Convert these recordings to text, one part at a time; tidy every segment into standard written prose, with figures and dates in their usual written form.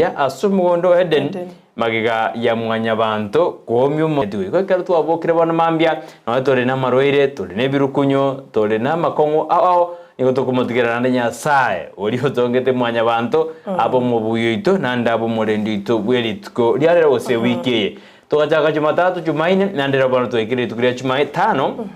ya asumugondo heden magiga ya mwanya bantu komyo mudui ko kero twabokire bana mambia no tore na maroire tore ne birukunyo tore na makongo ao niko tukumutigira na Nyasaye uri hotongete mwanya bantu abo mubuyo ito nanda abo murendi ito bweritko lyarera wose wiki tukajaga Jumatatu Jumaine nandera bana twekire tukiria Jumatano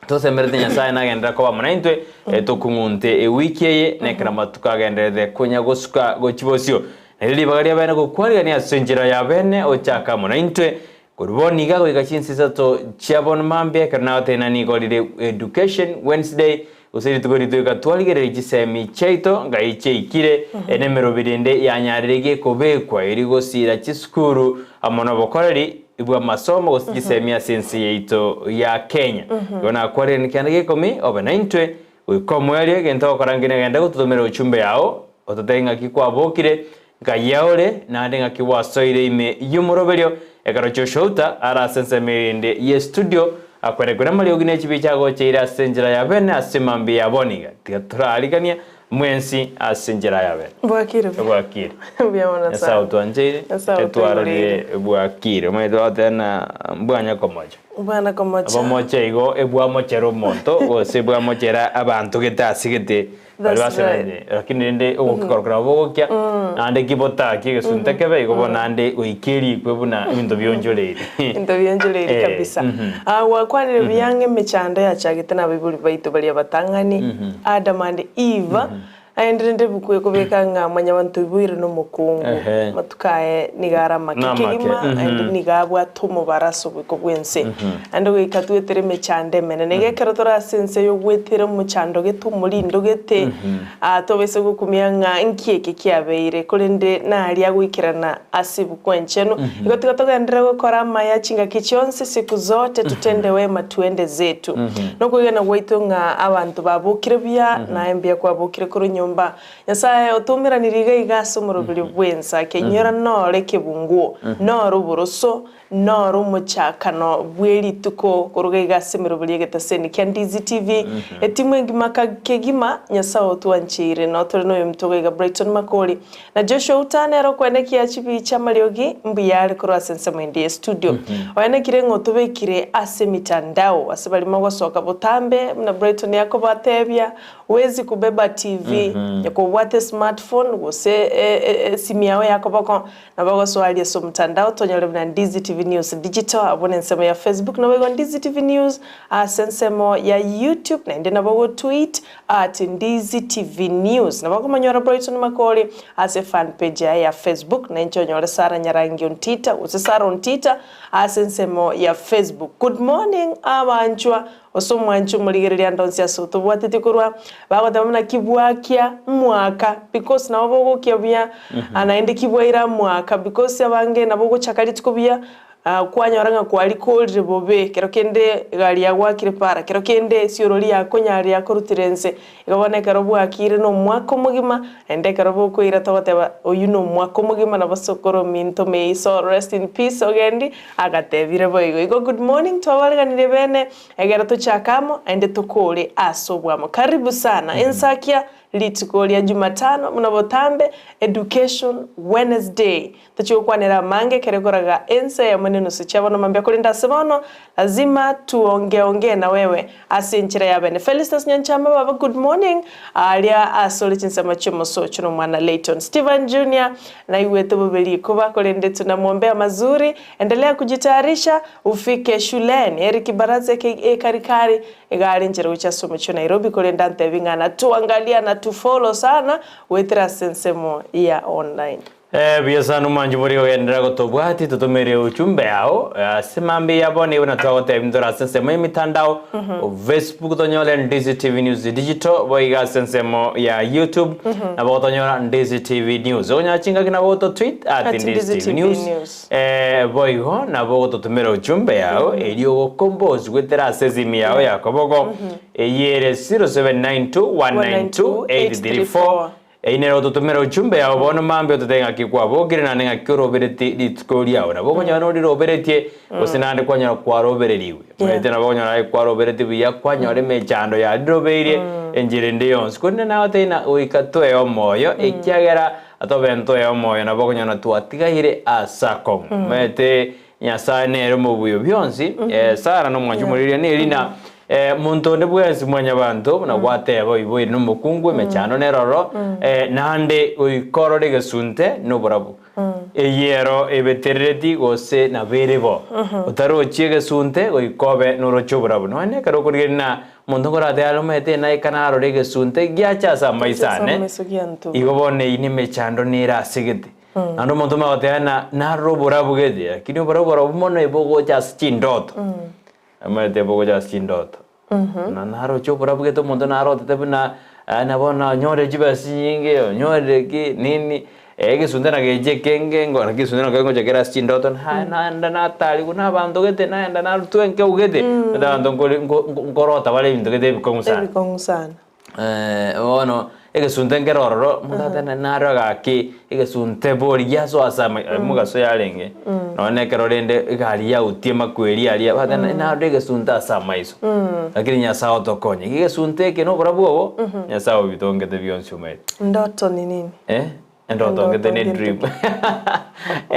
tosemerete Nyasaye nagendera ko bamunaintwe tukungunte wiki ye nekra matukagenderere kunya gosuka gochibosio Nili bagaria bene kukwariga ni asenjira ya bene ochaka munaintwe kuruboni gago ikachinsiza to chabon mambe karna tena ni golide education Wednesday usiri tukori tuka twaligere gisemi cheito ngaiche ikire enemero birende yanyarege kobekwa irigo sira chiskuru amono bokoreri ibwa masomo gosigisemia sensi yeito ya Kenya yona kwari nikandege komi obenaintwe ukomwere gento korangine genda gututumira uchumbe yao ototenga kikwabokire Gayaore na ndenga kiwasoire ime yumuroberio ekaro shouta ara sensemerinde ye studio akwere kuna mali ogine chibichago cheira senjira ya bene asimambi ya boniga tigaturarigania mwensi asenjira ya bene bwakire biamona sa utwanjire etwarire bwakire mwedo atena mbwanya komoja bwana komoja abomoche igo ebwa mochero monto ose bwa mochera abantu getasigete balibasiranye lakini nde ogukorokora bogokya ande kibota kigesuntekebe igobona ande oikeri kwebuna ibintu byonjorere kabisa wakwanire byange mechanda yachagete na bibuli baito bali abatangani Adam and Eve aendrende bukwe kubeka nga mwanya bantu ibwire no mukungu matukaye nigara makikima and nigabwa tumo baraso biko bwense ando gikatwetere mechande mene negekero tora sense yo gwetera muchando getumuri ndogete atobese gukumya nga nkieke kiabeire kurinde na ali agwikirana asibu kwencheno igotigatogandira gukora maya chinga kichonse siku zote tutende wema tuende zetu no kugena gwaito nga abantu babukire bya na embia kwa bukire kuru nyumba Nyasaye otumira niriga igaso murubiri bwensa kenyera nore kebungu no ruburoso no rumuchakano bweri tuko kuruga igase murubiri getaseni Ndizi TV etimwe ngimaka kegima Nyasaye otwanchire no tore no yumtoga ga Brighton makoli na Joshua utanero kweneki achibi chamaliogi mbiyari kuru asense mwendie studio oyanekire ngotubekire ase mitandao asibali magosoka botambe na Brighton yako batebya wezi kubeba TV yako wate smartphone gose simu yawe yako bako na bago swali so mtandao tonyole na Ndizi TV News digital abone nsemo ya Facebook na bago Ndizi TV News asensemo ya YouTube na ndena bago tweet @Ndizi TV News na bago manyora Brighton makoli ase fan page ya Facebook na nchonyole Sara Nyarangi ontita usesara ontita asensemo ya Facebook. Good morning abanchwa osomwanchu muligereria ndonsi asoto bwatete kurwa bagodamuna kibwakia mwaka because na bogo kyabya anaende kibwaira mwaka because abange na bogo chakalitiko bya kwanyoranga kwali cold bobe kero kende gali yagwakire para kero kende sioroli yakonyari yakorutirense igabone kero bwakire no mwaka mugima ende kero boko ira tawateba oyuno mwaka mugima na basokoro minto me so rest in peace ogendi agatebire boigo igo good morning twabarganire bene egera tuchakamo ende tukole asobwamo karibu sana Ensakia litikolia Jumatano munabotambe education Wednesday tachokwanera mange kerekoraga ensa ya maneno sichabo mambia kulinda sebono lazima tuonge na wewe asinchira ya bene Felicitas Nyanchama baba good morning alia asoli chinsema chimo socho no mwana Layton Steven Jr na iweto bobeli kuba kolende tunamwombea mazuri endelea kujitayarisha ufike shuleni Eric Baraze karikari igari njero uchasomo cho Nairobi kolenda ntevinga na tuangalia na tufollow sana wetera sensemo ya online biasanu manju muri ogendera gotobwati tutumire uchumbe yao simambi yabone una twagote mdora sensemo imitandao Facebook tonyola Ndizi TV News digital boiga sensemo ya YouTube na botonyola Ndizi TV News onya chinga kina boto tweet @Ndizi TV News boigo na boto tumire uchumbe yao elio compose wetera sezimi yao yakobogo yere 0792192834 Einero tutumira uchumbe ya bono mambe tutenga kikwa bogire na nenga kirobereti ditskoria ora bogonya no diroberetie osinande kwanya kwa robereriwe mwete na bogonya na kwa robereti biya kwanya ore mechando ya dirobeire enjire ndiyons kunde na otena uikatwe omoyo ekyagera atobento ya moyo na bokonyona twatigaire asako mete Nyasaye nere mu buyo byonsi Sara no mwanyumuriria nerina muntu ndebwezi mwanya bantu na gwateba iboire no mukungwe mechano neroro nande uikoro regesunte no burabu eyero ebetereti gose na berebo utaro chiege sunte uikobe no rocho burabu no ne karo kurina muntu ngorate alomete na ikanaro regesunte gyacha sa maisane igobone ine mechando nira sigete ando muntu magoteana na roburabu gede lakini burabu mono ebogo just chindoto amate ebogo just chindoto na naro chopura bwe to muntu naro tetebuna nabona nyore jibasi nyinge nyore ki nini gesundana geje kenge ngora gesundana kengo jekera chindoto na ndana tali kuna bantu gete na ndana twenke ugete ndabantu ngorota bale bintu gete bikongusana ono egesunte ngerororo mutatena naro gaki egesunte bori yaso asama mugaso yarenge none kerorende igari ya utiema kweri ari batena naro egesunte asama iso lakini nyasao tokonye egesunte ke no brabo nyasao bitongete byonse umet ndoto ni nini ndoto ngete ne dream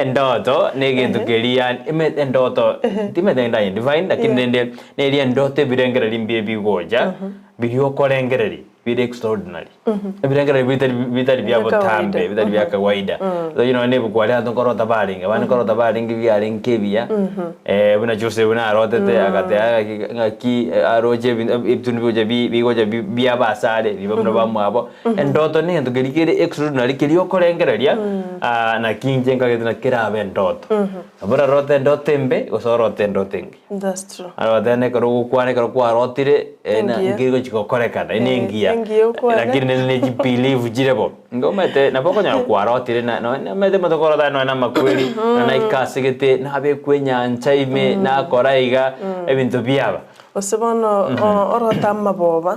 ndoto negintu keria emet ndoto timedenda divine lakini nende neria ndoto birengera limbie bigoja birio korengereri bit extraordinary ebirengera bitari bya botambe bitari bya kawaida so you know ne bukwali ato korota baringa bani korota baringa byari nkebia buna chose buna rotete agate ngaki aroje ibtuni boje bigoje bya basale bibamno bamwabo ndoto ne ndo gerikere extraordinary kiriyo korengereria na kinje ngagete kirabe ndoto abura rote ndotembe osorote ndotenge that's true arotene karo kwane karo kwa rotire na ngigo chikokorekana inengia lakini nene jipilivu jirebo ngomete napoko nya kwarotire na mete motokoro da no na makweli na ikasigete na be kwenya nchaime na koraiga ebintu byaba osebono orota maboba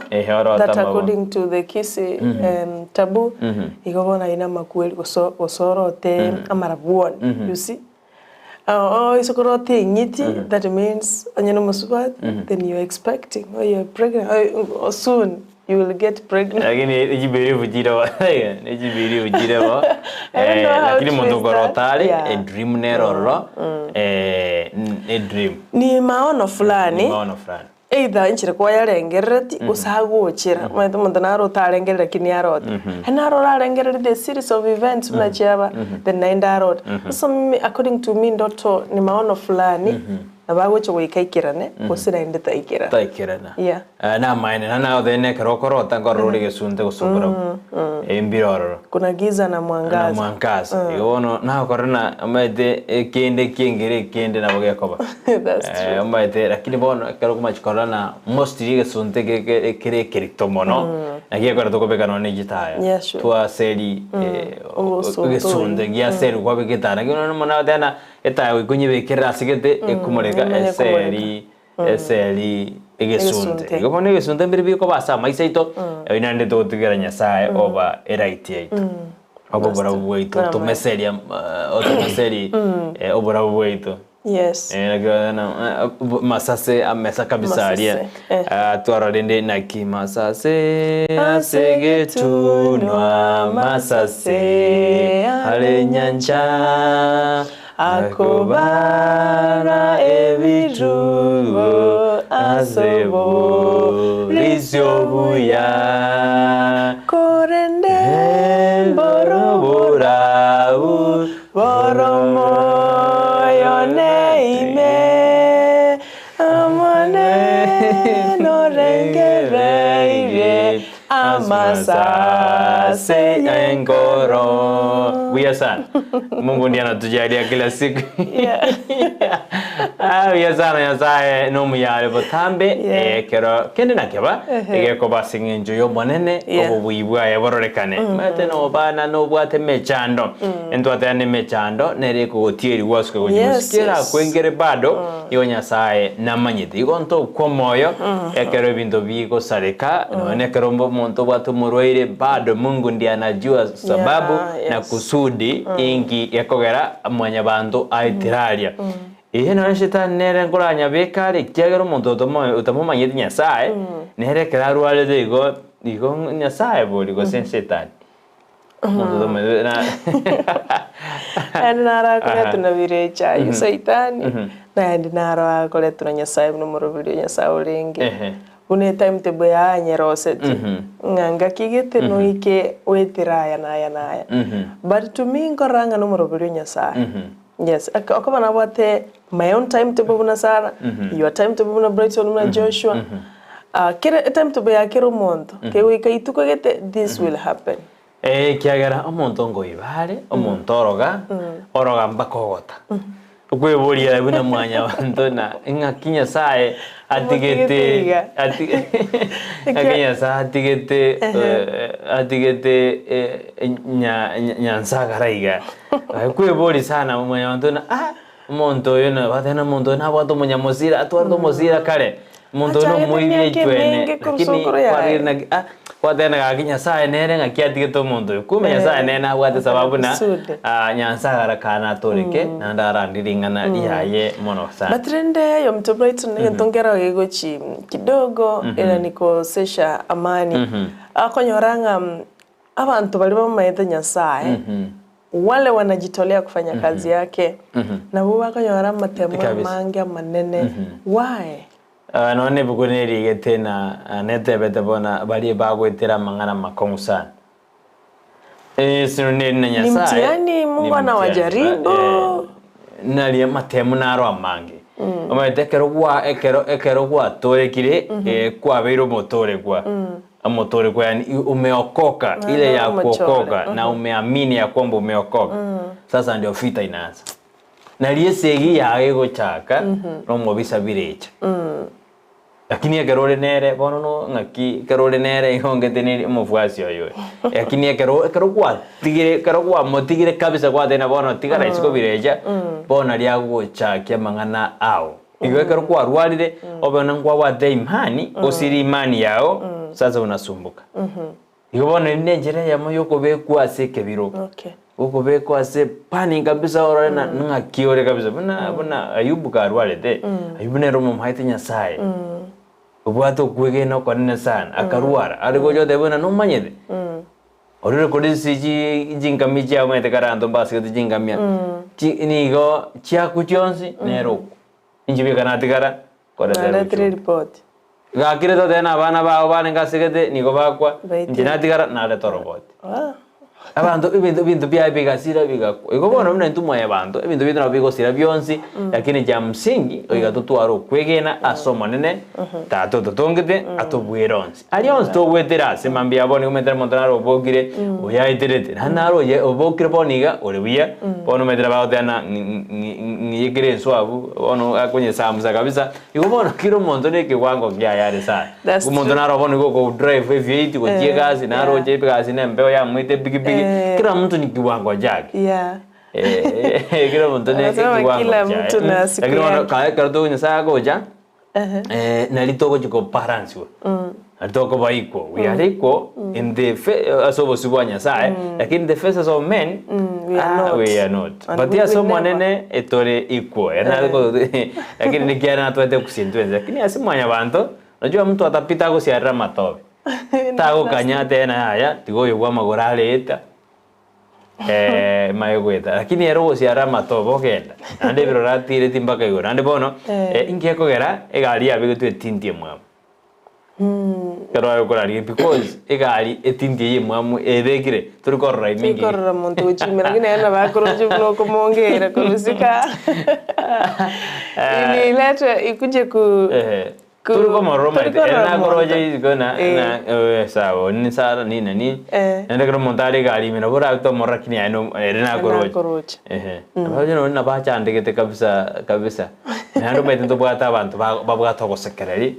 that according to the Kisii taboo igobona ina makweli osorote amarabuon you see isokorote ngiti that means anyano musubat then you're expecting or you're pregnant or soon you will get pregnant. Lakini ejibiri vujira lakini muntu korotali a dream neroro a dream ni maono fulani either inchire kwa yarengereti usaguchira mwe muntu naro tarengerera kini arota naro rarengerera the series of events unachaba the nine arota so according to me ndoto ni maono fulani abagocho wikaikirane kusira inde taikirana yeah na maana na thene karokorota ngorori gesunte gusubura embiroro kuna giza na mwangaza yono na korona amete kende kingire kende na bogekoba that's true amete lakini bono kero kumachikorana mostly gesunte kere kiritomono nagiye kora tokobeka none gitaya twa seri gesunte gya seri kwa bekitana kino mona dana etawe kunyibekera sigete ekumureka eseri egesunte igobone egesunte mbere ko basa maisaito inande to tigera Nyasaye oba eraiti yaito obora buito to meseria otomeseri obora buito yes masase amesa kabisaria twararende na kimasase asegetunwa masase hale nyancha akobara ebitu asebo lisiobuya korende borobora boromo yoneime amane norengereire amasase engoro wiyasan Mungu ndiye anatujalia kila siku wiyasana Nyasaye no muyale botambe kero kende nakeba egeko basingenjo yo monene obubwibwa yabororekane mate no bana no bwate mechando ento atane mechando nere ko tieri wasko kunyuskira kwengere bado yo Nyasaye namanyite igonto kwa moyo ekero bintu biko sareka no nekero monto bwatu murwaire bado Mungu ndiye anajua sababu na kusudi ingi yakogera mwanya bantu aitiraria no shetani nere ngoranya bekare kyagero muntu utamumanyite Nyasaye nere keraru ale digo Nyasaye boli go shetani Omonto tome na. Andi nara kore tunabirecha yusaitani. Na andi nara kore tunanyasaye n'umurobirio nyasaye uringi. Une timetable ya nyeroseti. Nganga kigete no ike wetiraya naya. But to me ngoranga n'umurobirio nyasaye. Yes, akaba nabate my own timetable buna Sara, your timetable buna Brighton buna Joshua. Kira timetable ya kero monto. Ke we kai tuko gete this will happen. Kiagera omonto ngoibare, omonto oroga mbakogota. Ukweburia buna mwanya bantu na ngakinya sae atigete nyansagara kwebori sana mwanya bantu na omonto yona batena omonto na bato munyamozira atwardo mozira kare omonto no muibye twene lakini kwarina watena gakinya sae nere ngakiatigete omonto kumenya sae nena wate sababu na nyansagara kana toreke na ndara ndiringana yaye mono sana batrende yo mto Brighton ngentongera gegochi kidogo ila nikosesha amani akonyoranga abantu bali bamaete nyasaye wale wanajitolea kufanya kazi yake na bo bakonyora matemo mange manene why none bukuneri getena netebete bona bali bagwetera mangana makongu sana sinone na nyasaye ni mtihani Mungu anawajaribu nali matemo naro amange omete ekero gwa torekire kwa beiro motore kwa amotore kwa yani umeokoka ile ya kuokoka na umeamini ya kwamba umeokoka sasa ndio vita inaanza na liesegi yawe gochaka no mobisa birecha lakini ekerore nere bono no ngaki kerore nere ihongete ni mufuasi oyo lakini ekero kwa tigire kero kwa motigire kabisa kwa tena bono tigara isiko birecha bono ria gochakia mangana ao iwe kero kwa rwalire obona ngwa wa imani osiri imani yao sasa unasumbuka ibona ninjere yamoyo kobekwa sekebiro okay ukobekwa ase pani kabisa orana ngakiore kabisa buna ayubu karwalete ayubu nero mumhaite nyasaye ubwato kwege no kwanene sana akarwara ariko jote bona no manyede orire kodisi jingamia ya mwete karando basi jingamia nigo chia kuchonsi nero injibe kanatigara kora report gakire to tena abana bao bane ngasigete nigo bakwa njinatigara nale to robot abantu ibintu bya bigasira bigakwa igobona mna ntumo ya bantu ibintu bitana bigosira byonsi lakini ja msingi oigatutwaro kwegena asoma nene tato totongete atobwironsi alionsi to wetera semambia bone umetera montanaro obogire oyaiterete hanaro ye obokire boniga orebuya bono metera baotana ngiyekire swabu ono akonye samza kabisa igobona kiro montone ke wango kya yare sa umontonaro bono go drive V8 go jiegazi naro jegazi nembe ya mwite big kila mtu ni kiwango chake kila mtu ni kiwango chake lakini wana karto nyasa goja nalitoko chiko balance nalitoko baiko we are equal in the asobo subanya sai lakini the faces of men we are not but there someone nene etore equal lakini nikiana twende kusintwenza lakini asimanya bantu najua mtu atapita go siara matobe tago kanyate na haya tigoyo kwa magorale eta maegweta lakini ero siara matobo kenda ande biro ratire timbaka igora ande bono inge kogera egari abigo twetintie mwamu kero ayo because egari etintie mwamu ebekire turi korra mingi korra muntu uchimira ngine na bakoroje bno komongera kurusika ini letter ikuje ku turu como Roma era koroje igona na sawa ni sara ni nani nenda kero montare gari mina bora to morakini ano era koroje abaje no na bacha andegete kabisa nando metendo bwata abantu babwa to kosekereri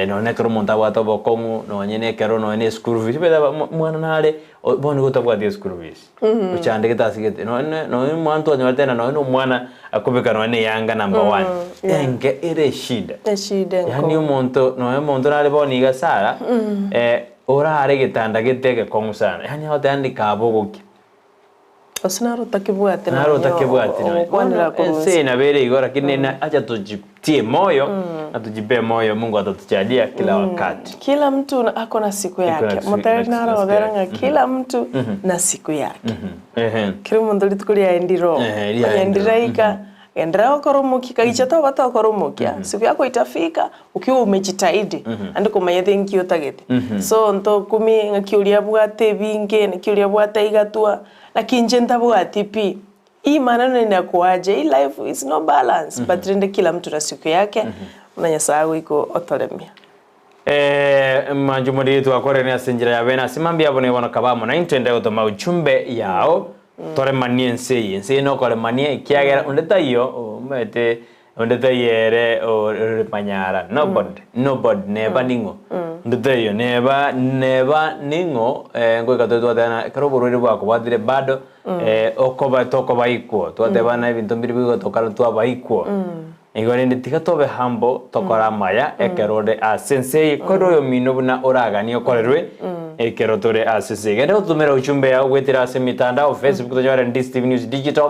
no ne kero monta bwata bokomu no nyene kero no ne school fees beda mwana nale boni gotabwa de school fees uchandegete asigete no mwanto nyatena no mwana akubika no ne yanga number 1 enge ere shida yani umuntu no umuntu nale boni gasara ora are gitanda gitege komusana yani hotandi kabogoki Osinaro takibwate na ro takibwate kwanira ense na bere igora lakini acha tujitie moyo na tujipe moyo. Mungu atatujalia kila wakati. Kila mtu ako na siku yake. Mutarinara oderanga kila mtu na siku yake. Kile mundu litukulia endiro. Endiraika endera okoromoki kagichata bata okoromokia. Siku yako itafika ukiwa umejitahidi. Andiko mayethenki utagete. So nto kumi ngakiulia bwate binge ngakiulia bwate igatua lakini njenta bwate pi. Hii maneno inakuaje? Hii life is no balance. But rende kila mtu na siku yake. Na nyasago iko otolemia. Manjumuri yetu akore ni asinjira ya bena simambia bone wana kabamo na intende gutoma uchumbe yao tore manie nse no kore manie kiagera undeta iyo umete undeta yere o panyara nobody never ningo undeta iyo never ningo ngwe katotwa tena karoborore bwako badire bado okoba tokoba iko twate bana ibintu mbiri bigo tokara twa baiko igore nditika tobe hambo tokora maya ekerode sensei kodo yo minobuna oragani okorerwe ekerotore sensei gende utumera uchumbe ya wetira semitanda Facebook tonyora Ndizi TV News Digital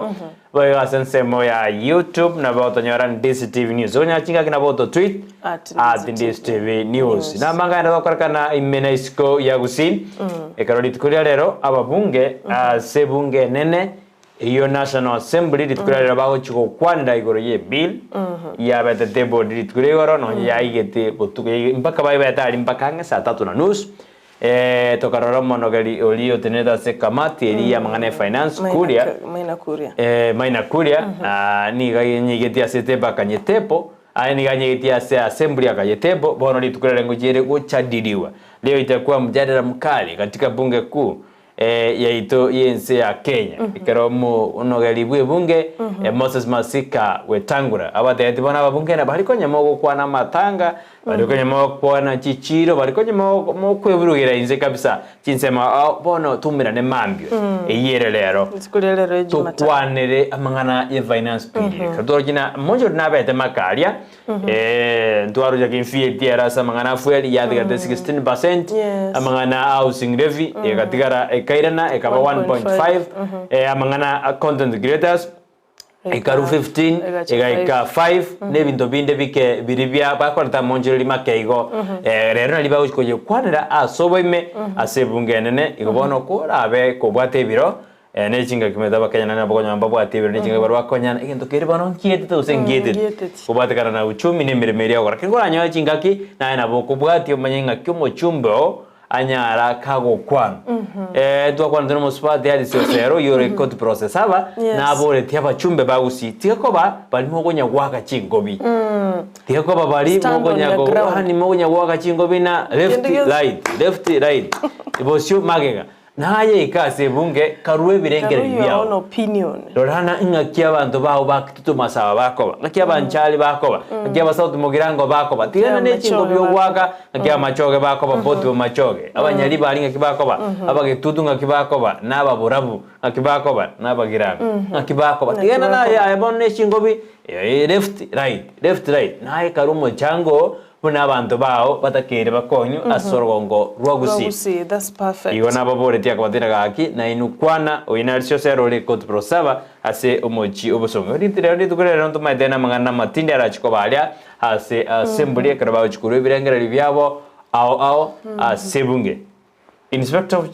boya sensei moya YouTube na boto nyora Ndizi TV News onya chinga kina boto tweet @Ndizi TV News na mangana bakorakana imena isko ya Gusii ekerodi tukulia lero ababunge sebunge nene iyo National Assembly ditkurera bago chiko kwanda igoro ye bill ya bete table ditkurera no ya igete botuke mpaka bai beta mpaka nge saa 3:30 tokarora monogari olio teneda se kamati elia mangane finance kuria maina kuria ni ganyegeti asete bakanyetepo ni ganyegeti ase assembly akayetepo bono ditkurera ngojere gochadiriwa leo itakuwa mjadala mkali katika bunge kuu yaito yense ya Kenya ikero mu unogelibwe bunge Moses Masika Wetangura abate bona abunge na baliko nyamogo kwa na matanga baliko nyamogo kwa na chichiro baliko nyamogo mo kweburugira inze kabisa chinsema bono tumira ne mambyo eyere lero tukwanere amangana ye finance bill kadoro kina monjo na bete makaria ntwaro ya kinfie tiara sa mangana fuel ya diga 16% amangana housing levy katigara kairana ekaba 1.5 amangana content creators ekaru 15 eka 5 nebinto binde bike biribya bakorta monjeri makeigo rero naliba ukoje kwanira asoboime asebungenene igobono ko rabe ko bwate biro nechinga kimeda bakanya na bagonya mbabwa tibiro nechinga barwa konya igento kire bono kiete to sengete ko bwate kana uchumi ne miremeri akora kingora nyo chingaki na na boko bwate omanyenga kyomo chumbo anyara kago kwan twa kwan teno spot ya disosero yo record process aba na bore tiaba chumbe ba Gusii tikoba bali mogonya gwaka chingobi tikoba bali mogonya go hani mogonya gwaka chingobi na left right ibosyo magega naye ikase bunge karuwe birengere byao no opinion lorana ingakia abantu baho bakitutu masaba bakoba ngakia banchali bakoba ngakia basauti mogirango bakoba tigana ne chingo byogwaka ngakia machoge bakoba boti bo machoge abanyali balinga kibakoba abagitutu ngakibakoba naba burabu ngakibakoba naba girango ngakibakoba tigana na ya bonne chingo bi left right naye karumo chango buna abantu bao batakere bakonyu asorogongo rwa Gusii that's perfect igona babore tia kwatina gaki na inukwana oinarsio sero le code prosava ase omochi obosongo ritire tukurera nto maidena mangana matinde arachiko balia ase assembly karaba chikuru birengera libyabo ao sebunge Inspector of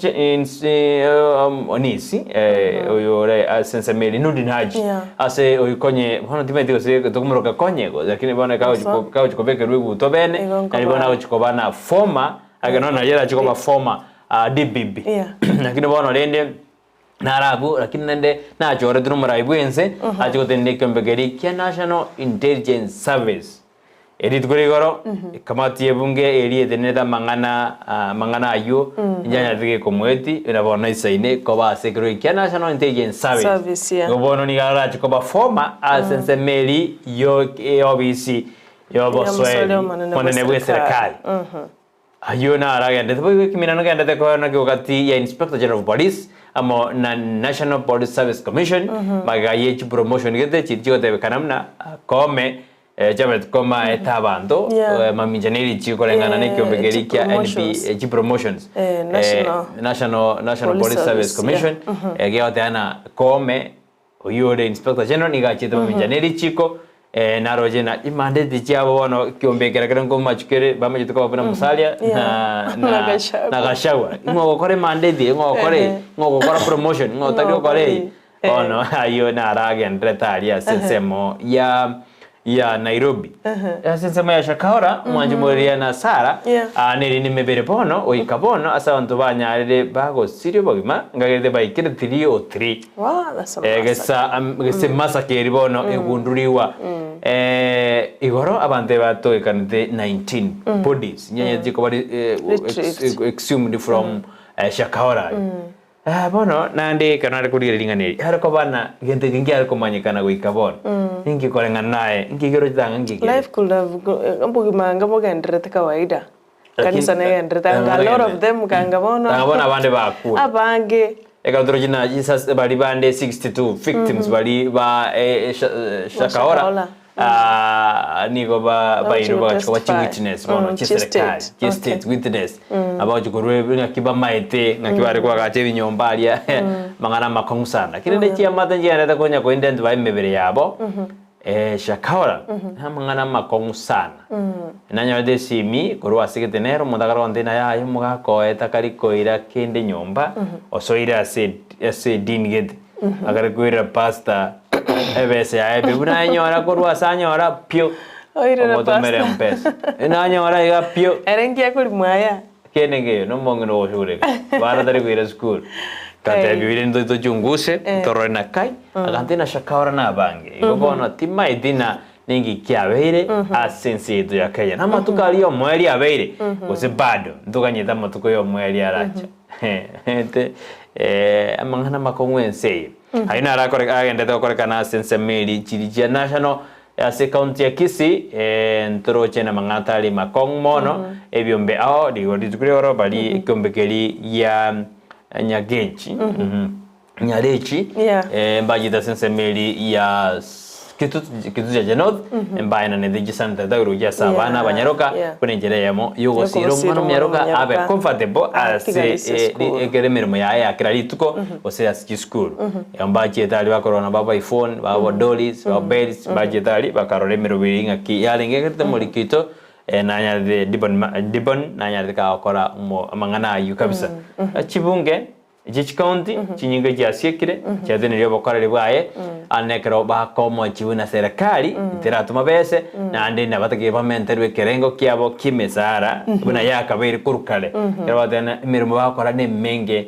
Onisi oyore sensemeli nudinaji ase oikonye hono timetiko se tokumroka konyego lakini bona kao chikobeke rugu tobene na bona chikobana former aganona yera chikoba former DBB lakini bona lende narabu lakini nende na chore tunumara ibwense achikotende kembegeri kia National Intelligence Service edit kurigoro kamati yebunge eriye deneda mangana ayo njanya tige komweti inabona isaine koba security kia National Intelligence Service gobono ni gara chikoba former sensemeli yo obisi yo boswe monenebwe serikali ayo na araga ndetbo kimina ngenda te ko na kati ya Inspector General of Police amo na National Police Service Commission magaye chi promotion gete chi te kanamna kome Jabet koma etabando maminjaneri chiko lengana ne kiombegeri kia NP promotions National Police Service Commission geo tena kome oyore Inspector General niga chito maminjaneri chiko naroje na imande dichabo wono kiombegera krango machukere bama jito kwa musalia na gashawa ngo kore mandate ngo kora promotion ngo takyo kore ono ayo na rage ndretaria sensemo ya Nairobi. Sensemo ya Shakaora mwanje moria na Sara neri ni mebere bono oikabono asa bantu banyarire bago sirio bagima ngagede baikire 303. Wow, that's amazing. Gese masakeri bono egunduriwa igoro abante bato ekanite 19 bodies nyanya jiko bari exhumed from Shakaora. Bono nande kanare kurire ringaneri hariko bana gente kingi hariko manyikana goikabon ingi korenga nae ingi gero janga ingi life could have ambugi manga bogendrete kawaida kanisa ne gendrete a lot of them kanga bono abande bakua abange ekadrojina Jesus bali bande 62 victims bali ba Shakaora niko ba iruba kwa witness bono chested witness about kurwe ngakiba maite ngakibare kwa gache binyombalia mangana makonsana kirende chia matanji anata konya ko indent ba mebere yabo Shakaora mangana makonsana nanya de simi kurwa siketenero mudagaro ndina ya muga ko etakari koira kende nyomba osoira se dinget agar koira pasta ebese ya bibuna nyora kurwa sanyora pio oira pasta ina nyora iga pio erengia kuri mwaya kenenge no mongo oshure bara dari kuira school kata bibire ndo to junguse torona kai akantina Shakaora na bange igobono tima idina ningi kiabeire asense do yakaya na matuka aliyo mweli abeire ose bado ndukanyeta matuko yo mweli aracha ente amangana makongwense haina arakore agende to kore kana sense meli chirija national ase county ya Kisii ntoroche na mangatali makong mono ebyombe ao digoritukurioro bali kombekeli ya nyagechi nyarechi mbajita sense meli ya kitu ya Jenod mbaina ne digisanta da ruja sabana banyaroka kunenjere yamo yugo siro mwana myaroka abe comfortable ase egere mirimo ya kiralituko ose as school ambaje tali bakorona baba iPhone baba dollies baba bells baje tali bakarore mirobiri ngaki yalenge kete molikito nanya de dibon nanya de ka okora mangana ayu kabisa chibunge Jich County chinyinga jasiekire cyadene ryo bakorera bwaye anekero bakomo chibuna serikali iteratuma bese nande nabatage bamenterwe kerengo kyabo kimesara buna yakabiri kurukale yabatena imirimo bakora ne menge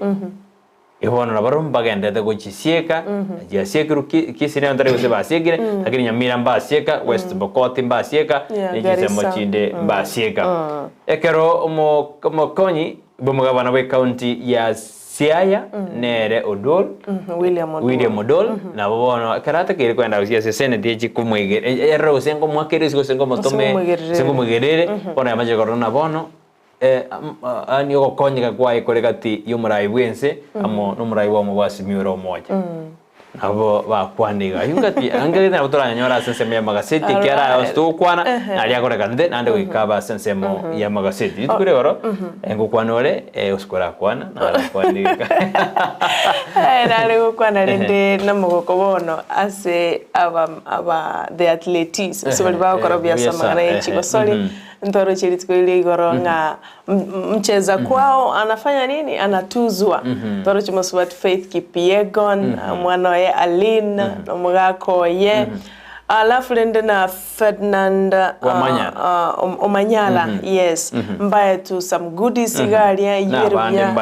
ihono nabarum bagende de gochisieka jasiekuru Kisii ne ndare bose basiekire lakini Nyamira mbasieka West Bokoti mbasieka nijize mochinde mbasieka ekero mo konyi bomugabana we county ya Siaya nere Odol William Odol na bono karata kire kwenda usia senate eji kumwegere erro sengo mwakere sengo motome sengo mwegerere ona yamaje corona bono ani yo konyika kwa ikoregati yomurai bwense amo nomurai wa mubasi miuro moja abo bakwandiga yungati angere na botora nyora sense ya magaseti kera sto kwana ali akora kande nande wikaba sense ya magaseti itukure oro engo kwanore uskora kwana na kwandiga nale kwana rende namugoko bono ase aba the athletes so bali bakora bya samana yechiko soli ntoro chiritsiko ile igoro nga mcheza kwao anafanya nini anatuzwa ntoro chimoswat Faith Kipiegon mwana ye Alina nomugako ye alafu lende na Ferdinand Omanyala yes mbaye tu some goodies galia yeruya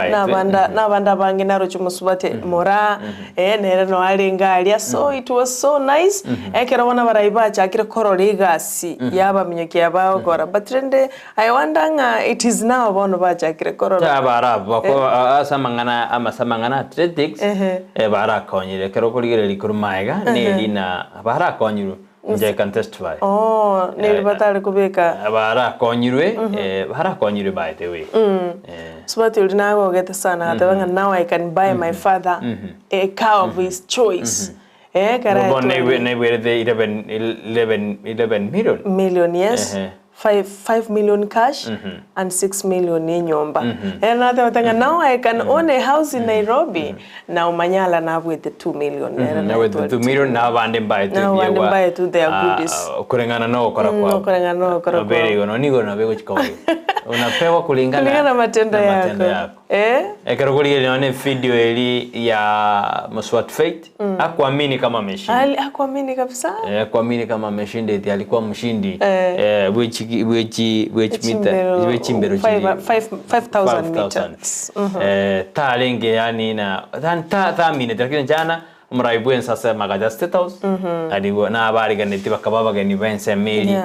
na banda bangi naro chumusubate mora nere no alingalia so it was so nice ekera wana baraiba chakire korori gasi yaba minyoki yabao gora but lende I wonder it is now bono ba chakire korori bara bako asamangana amasamangana athletics bara konyire kero kurigere likurumaiga nelina bara konyiru nje can testify neli batale kubeka bara konyirwe bara konyirwe by the way Swati ulinago geta sana hata wanga now I can buy my father a car of his choice kara Bobo neighbor the 11 million. Million, yes. 5 million cash and 6 million in nyomba. And now I can own a house in Nairobi. Now Manyala now with the 2 million. Now with the 2 million now and buy to buy to their goodies. Kurengana no kora kwa. Kurengana no kora kwa. Very good. Nigo na bego chikao. Unapewa kulingana matendo yako. Karogoli nione video ili ya Mswat Faith. Hakuamini kama ameshinda. Hakuamini kabisa. Hakuamini kama ameshinda eti alikuwa mshindi. Which meter 5,000 meters. Talenge yani na ta minute lakini jana mraibu sasa magaja State House. Adigo na habari ganeti bakababa gani bense meli.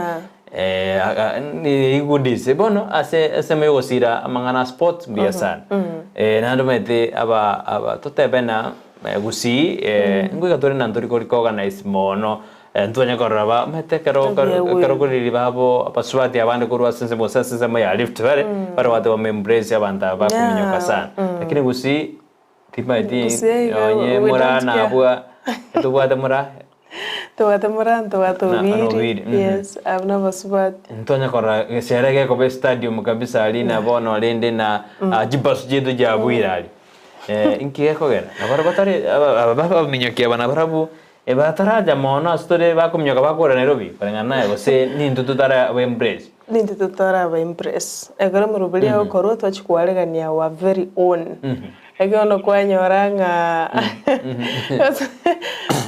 Ni goodies bono ase meyo sira mangana sports mbia sana nando mete aba totebena Gusii ngwe katore nandori ko organize mono ntonya koraba mete karo kuri babo apaswati abande kurwa sense mo sense ya lift vale para watu wa embrace abanda ba kuminyoka sana lakini Gusii timaiti onye murana abua tubwata mura Tuwatamuriri. Yes, I've never spot. Ntonya kora serege ko stadium kabisa alina bono lende na jibas jedo jabuira ali. Inki ko gera. Abara batari aba minyoke bana barabu e bataraja mono story ba kumnyoka bakora Nairobi. Parengana go se nintu tutara we embrace. Nintu tutara we impress. Egora murubilia ko koro twachikwaregania wa very own. Egono kwa nyoranga.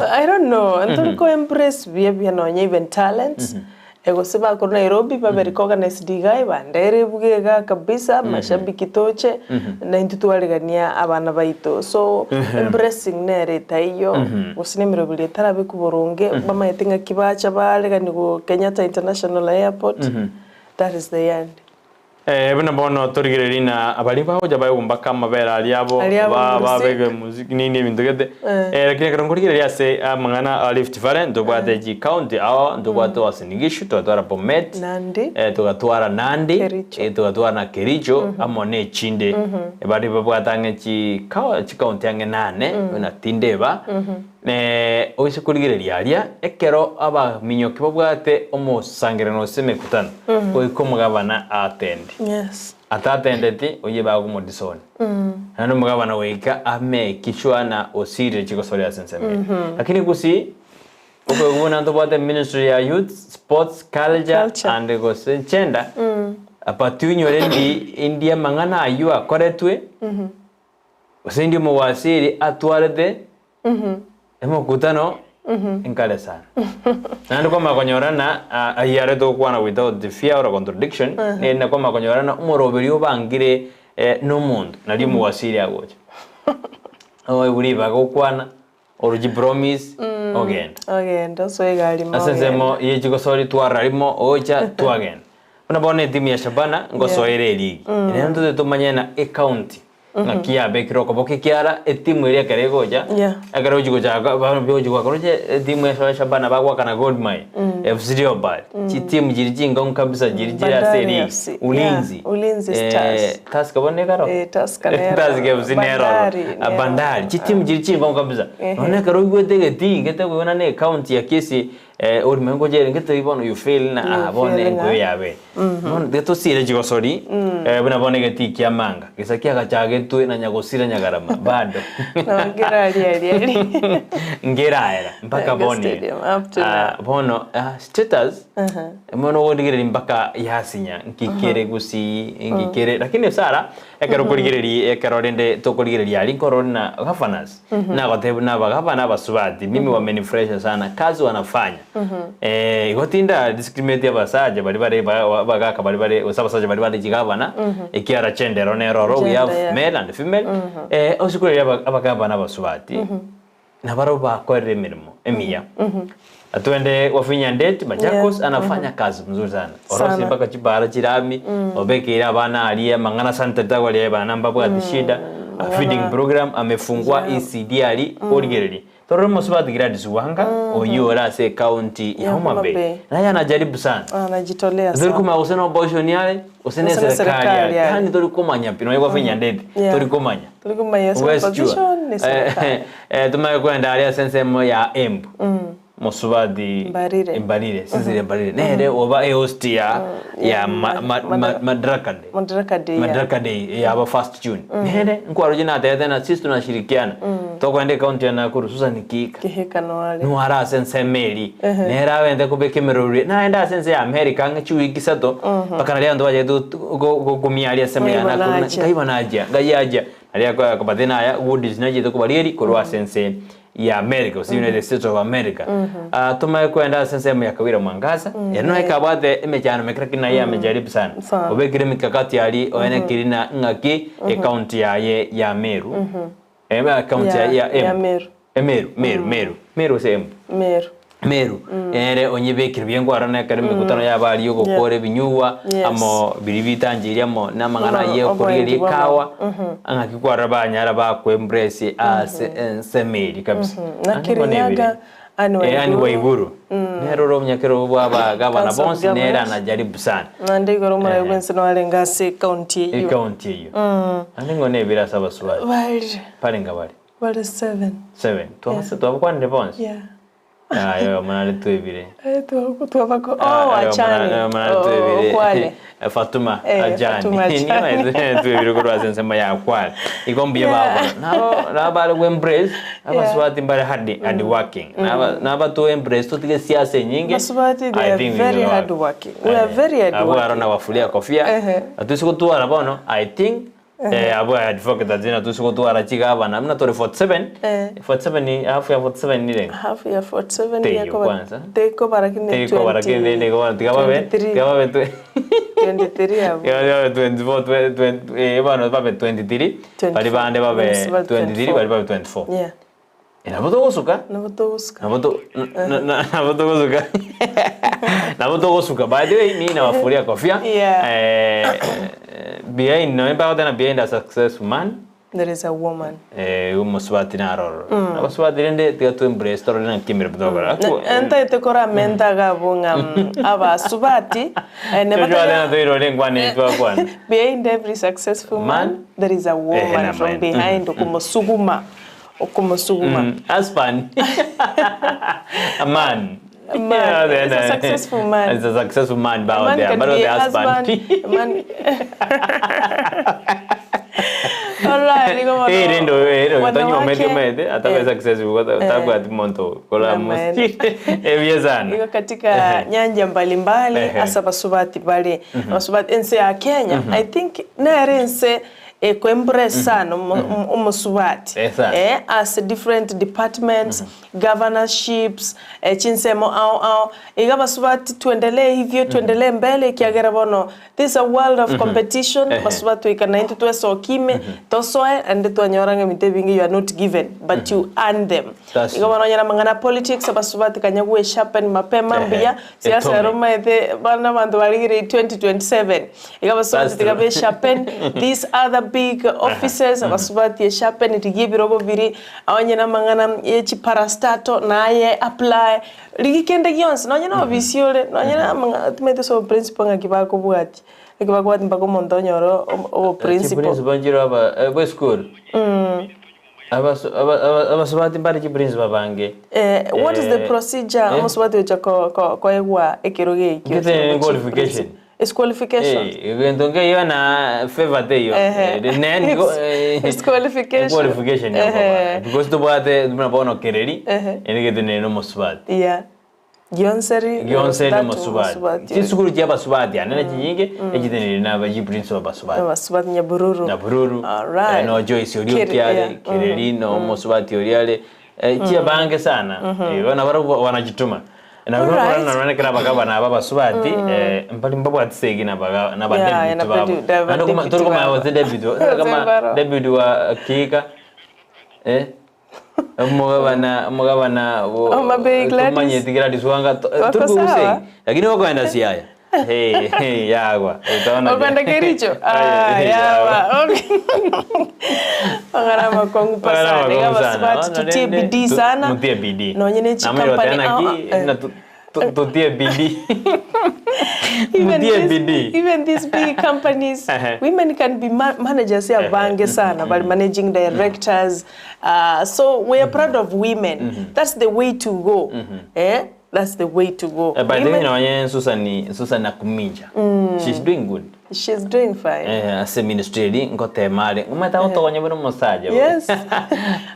I don't know. Until ko impress behavior no even talents. Ego seba ko Nairobi ba very organized digai bandere bugega kabisa mashabiki toche na intutwaregania abana baito. So embracing nere tayo usinemero bile tarabe kuboronge mama yetinga kibacha baregani go Kenyatta International Airport. That is the end. Bena bono torigirina abali baho jabaye gumbaka mabera aliabo ba bege muziki nini ibintu gete lakini karongorigire yase mangana Rift Valley ndobate ji county aho ndobate wasinigishu twatwara Bomet Nandi tugatwara Nandi tugatwara na Kericho amone chinde bali babwatange chi county yange nane na tindeba oise kurigire liaria ekero aba minyoki babwate omusangirano semekutana ko mugabana attend. Yes. Atatendeti oye ba kumodisoni. Nano mugabana weika ame kichwa na osiri chikosoria senseme. Lakini Gusii uko ubona ntobate Ministry ya Youth, Sports, Culture and Gosengenda. Apatuinyo lendi India mangana ayua koretwe. Usendi mwasiri atwarete. Emo kutano inkale sana. Nando kwa makonyorana ayare to kwana without the fear or contradiction na kwa makonyorana umoroberio bangire no mundo nali muwasiri agoje. Buriba go kwana oruji promise ogenda so egali mo. Asensemo yechiko sori twararimo ocha twagenda. Unabone timu ya Shabana ngosoere ligi. Nendo tumanyena account na kia bekiro ko boke kiara etimu ile karegoja agaro jigo jaga ba byojigo akoroje timu ya Shabana bagwa kana gold mine FC Obad chi timu jirijinga kabisa jirijira seri ulinzi stars task bone karo task nero bandari chi timu jirijinga kabisa none karo gwete gete wona ne account ya Kisii orimengo jere ngete ibono you fail na bone ngo yabe non deto sire jigo sori buna bone geti kia manga gisakia gachage tu na nyagosira nyagarama bado ngera era mpaka bone bono status mono wodigire mpaka yasinya nkikere Gusii ngikere lakini sara ekero kurigireri ekero rende to kurigireri ali corona governance na gote na bagavana basubati mimi wamenifresha sana kazi wanafanya igotinda discriminate abasaje bali bagaka bali usabasaje bali jigavana ikiara chendero nero we have male and female osikure abagavana basubati na baro bakorere mirimo emia atuende wafinya ndeti Machakos anafanya kazi mzuri sana orosi mpaka chibara chirami obekera abana aliye mangana santa tawali bana mbabu atishida feeding program amefungua ECD ali origereri Toro Musubati Gladys Wanga oyora se county ya Homa Bay. Na yeye anajaribu sana. Anajitolea sana. Zuri kuma usena opposition yale, usene serikali. Yani tori komanya pino yego finya ndeti. Tori komanya. Tori komanya opposition ni serikali. Tumaye kwenda ali sense ya Embu. Musubati Mbarire sizire Mbarire nere oba hostia ya Madaraka Day ya aba first June nere nkwaro jina tena sisi tunashirikiana tokwende county ya Nakuru Susan Kika nuara sense meri nera wende kubekemeruri naenda sense ya America ngachu igisato bakanalia ndo waje gumialia sema ya Nakuru kaiba naja ngayaja alia kwa kabathina ya woodies naje tukubalieri korwa sense ya America, United States of America. Tumaye kwenda sense ya Kawira Mwangaza. Yano ekabate imejana mekrakina ya mejaribu sana. Obekire mikakati ali oene kirina ngaki account ya Meru. Account ya Meru same. Meru. Ere onyebekire byengo arana kare mikutano ya bali yo gukore binyuwa amo biribita njiri amo namangana ye koriri kawa angakikwara banyara bakwe embrace as semeri kabisa nakiriyaga ani waiguru nero romnyakero bwa gabana bonsi nera anajaribu sana nande goro mara ywense no alenga se county yo andingo ne bila saba swali pale ngabali 7 twabakwane bonsi ayo manali tuibire tuwabako achani kwale Fatuma ajani ni tuibire kwa sema ya kwale ikombie babo na bale we embrace abaswati mbale hard working na batu embrace tutige siasa nyingi abaswati they are very hard working we are very hard working abo arona wafulia kofia atusiku tu arabono I think abo advocate azina tusiku tu arachiga abana mna tori 47 ni half ya 47 ni lengo half ya 47 yako kwanza teko barakini 20 nego tigababe 23 abo ya 24 bano babe 23 bali bande babe 23 bali babe 24 yeah nabotogosuka by the way ni na wafuria kofia behind no behind a successful man there is a woman umuswati na roro abaswati rende tiatu embrace toro na kimira butogora enta itekora menta gabunga abasubati ne batana tiro lengwa ne twa behind every successful man there is a woman from behind okumusuguma husband a man is a successful man. It's a successful man out there, but the husband. Alright, niko mwana. Rendo, tanyo mede, atawe successful, atawe atimonto, kola musti. Eviezana. Niko katika nyanja mbalimbali, asa basubati bali, basubati ense ya Kenya. I think narense embrace umusubati as different departments governorships chinsemo au igabasubati tuendelee hivyo tuendelee mbele kiagera bono this is a world of competition basubati ikana into tweso kime tosoe and twanyoranga mitebingi you are not given but you earn them igabano nyana mangana politics basubati kanyagwe sharpen mapema mbia siasa Roma ete bana bantu baligire 2027 igabasubati tigabe sharpen these other big offices abasubati sharpen tigibirogo biri awanyana mangana yechi parastato naye apply ligikende gyonse nonyana obisiole nonyana tumete so principal ngakibako bwati ekibako mpako montonyoro o principal banjiro aba school abasubati mbari ki principal bange what is the procedure abasubati ucha ko egwa ekiroge qualification is qualification ntonge yo na favor de yo is qualification because to bate mnabono kereri enige de no musubati yeah Gyonseri no musubati tisukuru je basubati anene kinyinge ejidene na baji principal basubati nyabururu alright no Joyce Oriole kereri no musubati Oriole chia bange sana wana wanajituma na wana kira bagaba na baba subati mbali mbabu atisegi na baga na badebut baba ndoko turko ma was debut kama debut wa kika mugabana mabei Gladys manye tigira diswanga turko usegi lakini wako enda siaya Hey, yawa. Utaona. Ukwenda Kericho? Yawa. Okay. Wangarama kwangu pasane. Kama sipati tutie bidii sana. Mutie bidii. No nyine chi company. Na tutie bidii. Even these big companies, women can be managers ya bange sana, but managing directors. So we are proud of women. That's the way to go. That's the way to go. By the way, Susan Nakuminja. She's doing good. She's doing fine. As a ministry, ngote mali. Umeta utokonye bino mosaje. Yes.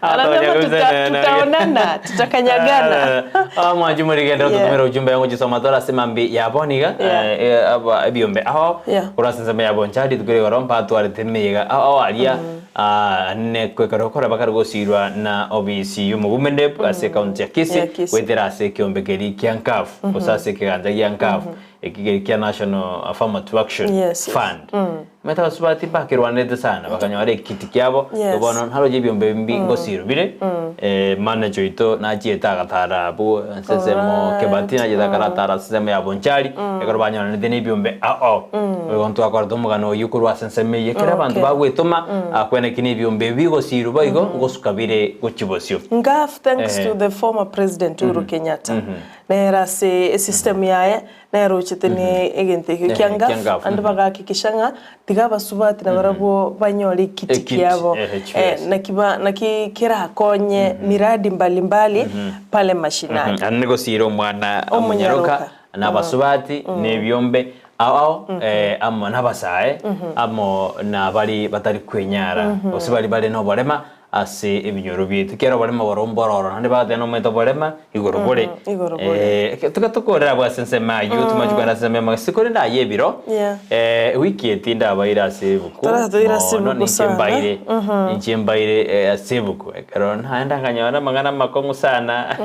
Anasema tutaonana, tutakanyagana. Mwajumuri genda tutumira ujumbe yangu jisoma tora semambi yaboniga aba ebiombe. Urasenza yabonchadi tukuri gorompa twari temega. Alia ne kwekarokora bakarugosirwa na obisi yumugumende ase county ya Kisii wetera ase kiombekeri kyankafu osase kiganja kyankafu ekigeri kya National Affirmative Action Fund. Meta subati bakirwanete sana bakanyaware kiti kyabo ubona halo jibyombe mbi ngosiro bire manager ito najieta gatara bu sesemo kebatina jeta karatara sesemo yabonchari ekorobanya ne deni byombe gontu akordo mugano yukurwa senseme yekera abantu bagwetoma akwene kini byombe bigosiro bayigo ngosukabire gochibosyo. Ngaf thanks to the former president Uhuru Kenyatta. Nera se system yae nero chitene egente kyanga and bagakikishanga tigaba subati na barabo banyori kiti kyabo nakikira konye miradi mbalimbali pale mashinani. Anegosiro mwana omunyaruka nabasubati nebyombe amo nabasae amo nabali batari kwenyara osibali bale no barema ase ebinyoro byetu kera barema barombororo hande bade no meto barema igorobore tukatukora bwasense mayu tumajugana sema masikore nda yebiro wiki etinda abaira ase buku no nichembaire ase buku karon handa kanyana mangana makongo sana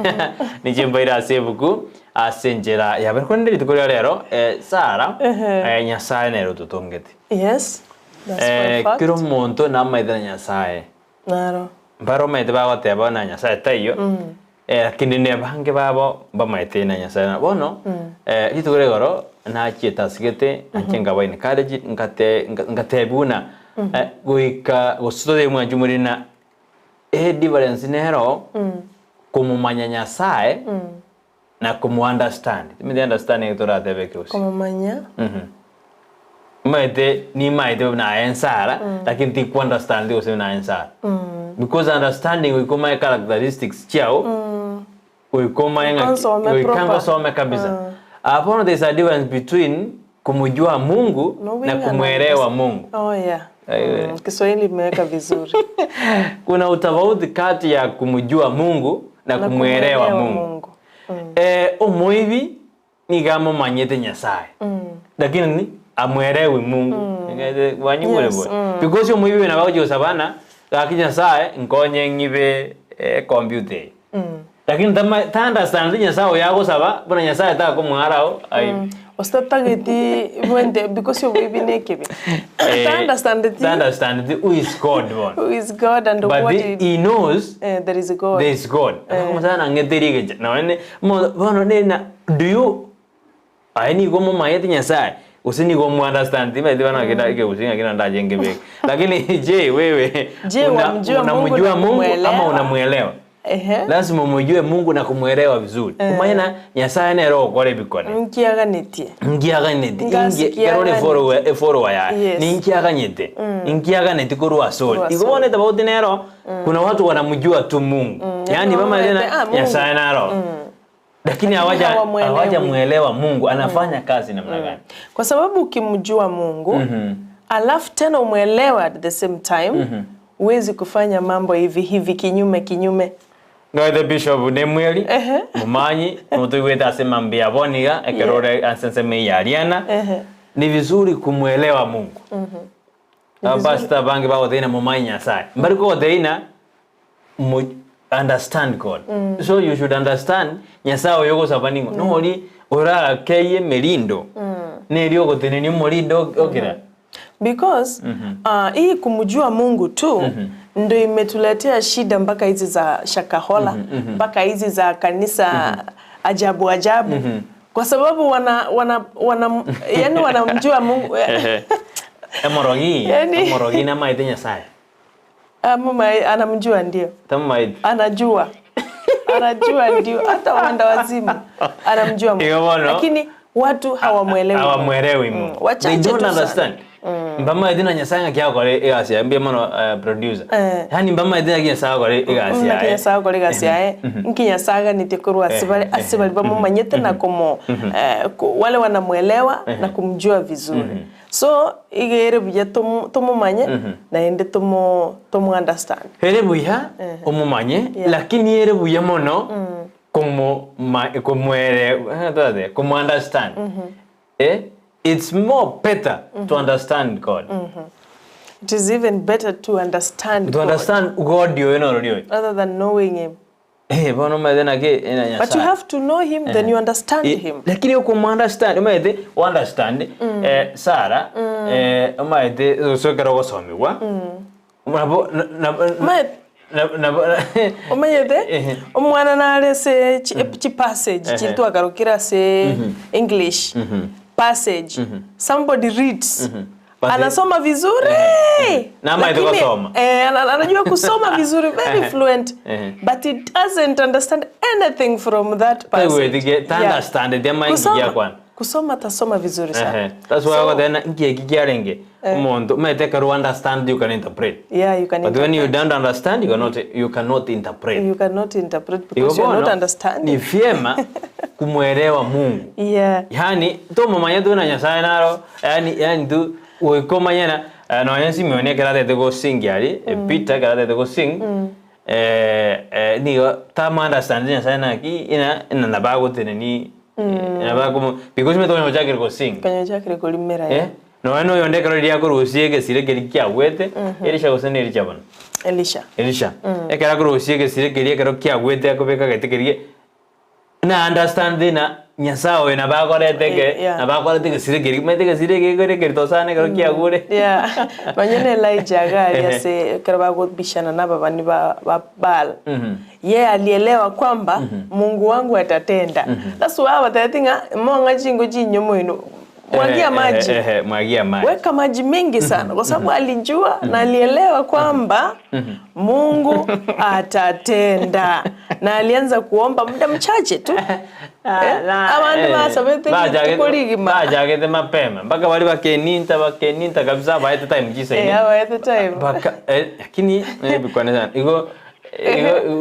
nichembaire ase buku asenjera yaberkonde tukore rero Sara nyasaye nero tutongete. Yes, that's for fact. Kiro monto na maidana nyasaye. Naro. Baro maite babo teba na nyasaye tayo. Lakini ne bange babo ba maite na nyasaye bono. Hitukore goro na chieta sigete ankenga baine college ngate buna. Goika gosto de mwanjumuri na difference nero kumumanya nyasaye na kumu understand. Me understanding to rate beke usi. Kumumanya. Maite ni maite na ensara lakini ti understand usi na ensara. Because understanding we come characteristics chao. We come some kabisa. Hapo there's a difference between kumjua Mungu na kumuelewa Mungu. Oh yeah. Kiswahili imeweka vizuri. Kuna utofauti kati ya kumjua Mungu na kumuelewa Mungu. Omoivi ni gamo manyete nyasaye. Lakini amwelewe Mungu. Wanyumule boy. Because omoivi na bawo sabana lakini nyasaye nkonye ngibe computer. Lakini ta understand nyasaye yago saba bona nyasaye ta ko mwarao ai ostatageti wende because you baby nekebe. Understand who is God one. Who is God and but what he knows there is a God. There is God. Kama sana ngeterige na wene bono na do you aini gomo mayete nyasaye usini gomo understand tiba bana kita ke usini akina ndaje ngebe. Lakini je wewe unamjua Mungu ama unamuelewa? Lazima umjue Mungu na kumuelewa vizuri. Kumaana nyasaye ne roho kore bikone. Nkiaganyete. Yarone follower ya. Ni nkiaganyete. Nkiaganyete kurwa soli. Igone tabauti nero kuna watu wanamjua tu Mungu. Yaani mama tena nyasaye na roho. Lakini hawaja muelewa Mungu anafanya kazi namna gani. Kwa sababu ukimjua Mungu alafu tena umuelewa at the same time uwezi kufanya mambo hivi kinyume. The bishop nemweli mumanyi mtu weta asema mbia boniga ekerore ansenseme yariana ni vizuri kumuelewa Mungu. Basta bangi bawo tena mumanyi nyasaye mbari ko tena understand God. So you should understand nyasaye yogo sabaningo noli ora keye melindo nelio gotene ni molindo okira because hii kumjua Mungu tu ndio imetuletea shida mpaka hizi za shakahola mpaka hizi za kanisa ajabu Kwa sababu yani wanamjua Mungu. Morogi na maite Nyasaye. Anamjua ndio. Tamaite. Anajua ndio, hata wanda wazimu anamjua Mungu. Lakini watu hawamuelewi Mungu. They don't understand. Mbama idina Nyasaye kya kore igasi mbia mano producer. Yani mbama idina Nyasaye kore igasi ya. Nyasaye kore igasi ya. Nyasaye nitikurwa asibali bamumanyete na komo wale wanamuelewa na kumjua vizuri. So igere buya tumumanye na ende tumu understand. Here buya umumanye lakini here buya mono como understand. It's more better to understand God. It is even better to understand God. Rather than knowing him. But you have to know him, then you understand him. Lakini understand, understand. Sara, so somiwa. Omwana nale se passage chitu agarukira se English passage. Somebody reads. Anasoma vizuri. Anajua kusoma vizuri, very fluent. But he doesn't understand anything from that passage. Kusoma tasoma vizuri sana. That's why I then ngiarenge umuntu meteka ru understand, you can interpret. Yeah, you can. But when you don't understand, you cannot interpret. You cannot interpret because you are not understanding. Ni vyema kumuelewa Mungu. Yeah. Yani to mamanya tu na Nyasaye naro, yani tu ukoma yana na yansi mione kala de go sing yari, Peter kala de go sing. Ni ta understand Nyasaye na ki ina na bago teneni. Because me tomo chakiri ko sing. Kanyo chakiri ko limera ya. No eno yonde karo dia ko rusie ke sire ke kia wete. Elisha gosene Elisha bana. Elisha. Ekara ko rusie ke sire ke karo kia wete ko beka ke tekerie. Na understand na Nyasaye na ba ko reteke na ba ko reteke sire ke me teke sire ke gore ke tosane karo kia gure. Yeah. Banyene Elijah ya se karo ba go bishana na baba ni ba Baal. Ye alielewa kwamba Mungu wangu atatenda. That's why watatinga monga jingo jinyo moino. Mwagia maji. Mwagia maji. Weka maji mengi sana kwa sababu alijua na alielewa kwamba Mungu atatenda. Na alianza kuomba muda mchache tu. Abantu basabete kuligima. Bajagete mapema. Mpaka wali bakeninta kabisa baite time jisa ini. Baite time. Baka lakini bikwana sana.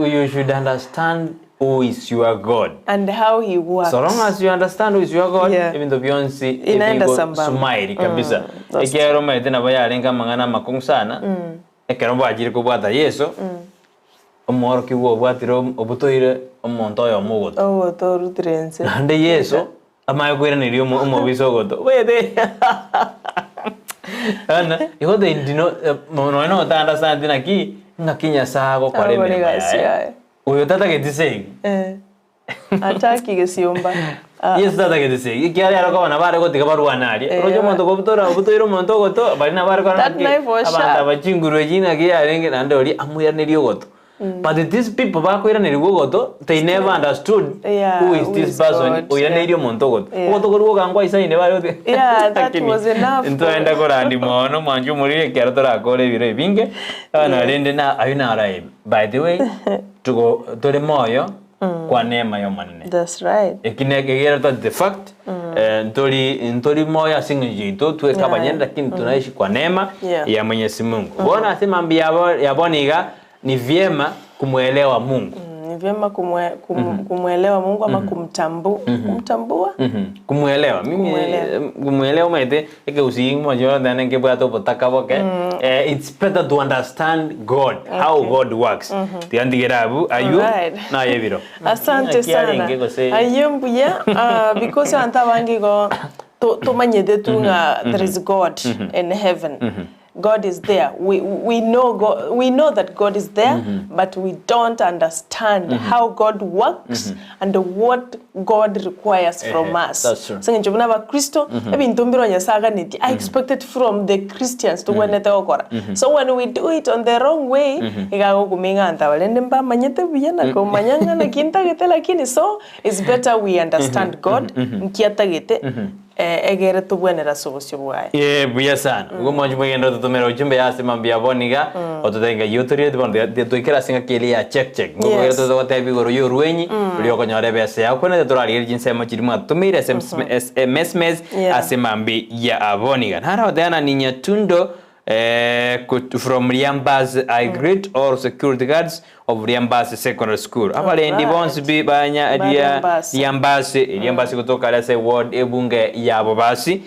You should understand who is your God and how he works. So long as you understand who is your God, even though Beyonce inaenda sambamba sumairi kabisa. Ekero maite na baya alenga mangana makong sana. Ekero bajire ko bwata Yesu. Omoro ki wo bwatiro obutoire omonto yo mugoto. Ogoto rutrense. Ande Yesu amaye kwira ni rio mo bisogoto. Wede. Ana iho de ndino no ta understand na ki ngakinya sago kwa reme. Uyo tata gedisei. Ataki gesiomba. Yes tata gedisei. Ikiari arako bana bare gotika baruanari. Rojo monto gobutora obutoiro monto goto bari na bare kana ki abata bachingurwe jina ki arenge nandori amuya nerio goto. But these people bakwira nerio goto, they never understood who is this person. Uya nerio monto goto. Goto gorugo gangwa isa ine bare. Yeah, that was enough. Ntoenda korandi mono manju muri kero tora kore bire binge. Ana rende na ayuna arai. By the way, tuko tore moyo kwa neema yo manene. That's right. Ekine kegera the fact ntori moyo singijitu tuwe kabanyenda lakini tunaishi kwa neema ya Mwenyezi Mungu. Bona asema mbia yaboniga ni vyema kumuelewa Mungu. Ni vyema kumuelewa Mungu ama kumtambua. Kumuelewa. Mimi kumuelewa maite eke usingi mojo ndane ke bwato botaka boke. It's better to understand God, how God works. Tiandigerabu ayu na yebiro. Asante sana. Ayembuya because anta wangi go to manyede tunga there is God in heaven. God is there. We know that God is there, but we don't understand how God works and what God requires from us. That's true. So njobuna ba Kristo ebintu mbiro nyasaga niti I expected from the Christians to wenete okora. So when we do it on the wrong way, igago kuminga antawalende mba manyete biyana ko manyanga na kinta gete lakini so it's better we understand God nkiata gete egere tubwenera sobosyo bwaye. Buya sana. Ugo mwanju mwegendo tutumera ujumbe yase mambia boniga otutenga yotori de twikira singa kili ya check. Ngugo gere tuzote bigoro yoruenyi ulioko nyorebe ase yakone turali jinse machirimu atumire SMS asemambi ya aboniga. Hara odana ninya tundo from Riambas I greet all security guards of Riambas Secondary School. Abale ndi bonsi bi banya Riambas kutoka lase ward ebunge yabo basi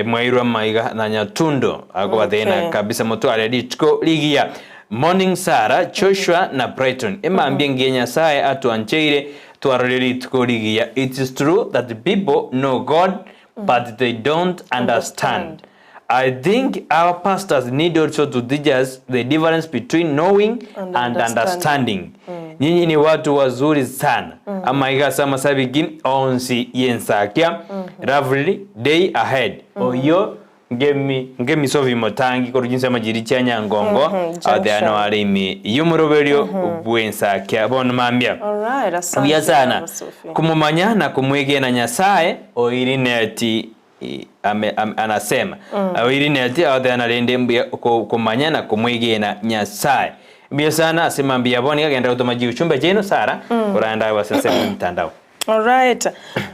mwairwa maiga na nyatundo ako batena kabisa moto aleditko ligia morning Sara Joshua na Brighton emambie ngenya sae atuancheire tuarelitko ligia. It is true that the people know God but they don't understand. I think our pastors need also to teach us the difference between knowing and understanding. Nyinyi ni watu wazuri sana. Ama iga sama sabigin onsi Ensakia. Lovely day ahead. Oyo ngemi sovi motangi korujinsa majiri chanya ngongo. Adano arimi yumuroberio Ensakia bon mambia. Alright, asante. Uya sana. Kumumanya na kumwege na Nyasaye oirineti anasema awirine ati awade analende mbia kumanya na kumwige na Nyasaye mbia sana asema mbia boni kagenda utomaji uchumbe jeno Sara uraenda wasese mtandao. Alright.